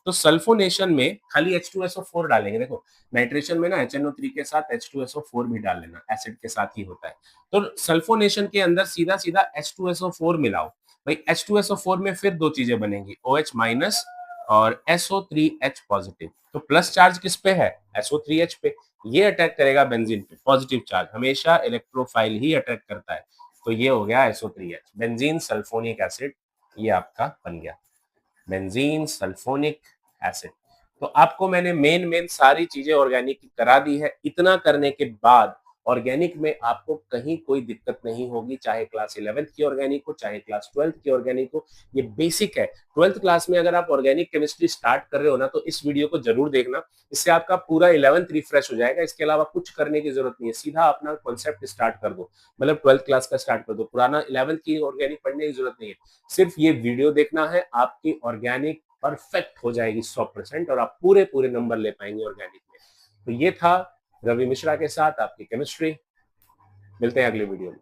तो सल्फोनेशन में खाली H2SO4 डालेंगे। देखो नाइट्रेशन में ना HNO3 के साथ H2SO4 भी डाल लेना, एसिड के साथ ही होता है। तो सल्फोनेशन के अंदर सीधा सीधा H2SO4 मिलाओ भाई। H2SO4 में फिर दो चीजें बनेंगी, OH माइनस और SO3H पॉजिटिव। तो प्लस चार्ज किस पे है? SO3H पे। ये अटैक करेगा बेंजीन पे, पॉजिटिव चार्ज हमेशा इलेक्ट्रोफाइल ही अटैक करता है। तो ये हो गया SO3H, बेंजीन सल्फोनिक एसिड, ये आपका बन गया बेंजीन सल्फोनिक एसिड। तो आपको मैंने मेन सारी चीजें ऑर्गेनिक की करा दी है। इतना करने के बाद ऑर्गेनिक में आपको कहीं कोई दिक्कत नहीं होगी, चाहे क्लास 11th की ऑर्गेनिक हो, चाहे क्लास 12th की ऑर्गेनिक हो। ये बेसिक है। 12th क्लास में अगर आप ऑर्गेनिक केमिस्ट्री स्टार्ट कर रहे हो ना, तो इस वीडियो को जरूर देखना, इससे आपका पूरा 11th रिफ्रेश हो जाएगा। इसके अलावा कुछ करने की जरूरत नहीं है, सीधा अपना कॉन्सेप्ट स्टार्ट कर दो, मतलब 12th क्लास का स्टार्ट कर दो, पुराना 11th की ऑर्गेनिक पढ़ने की जरूरत नहीं है। सिर्फ ये वीडियो देखना है, आपकी ऑर्गेनिक परफेक्ट हो जाएगी 100%, और आप पूरे पूरे नंबर ले पाएंगे ऑर्गेनिक में। तो ये था रवि मिश्रा के साथ आपकी केमिस्ट्री। मिलते हैं अगले वीडियो में।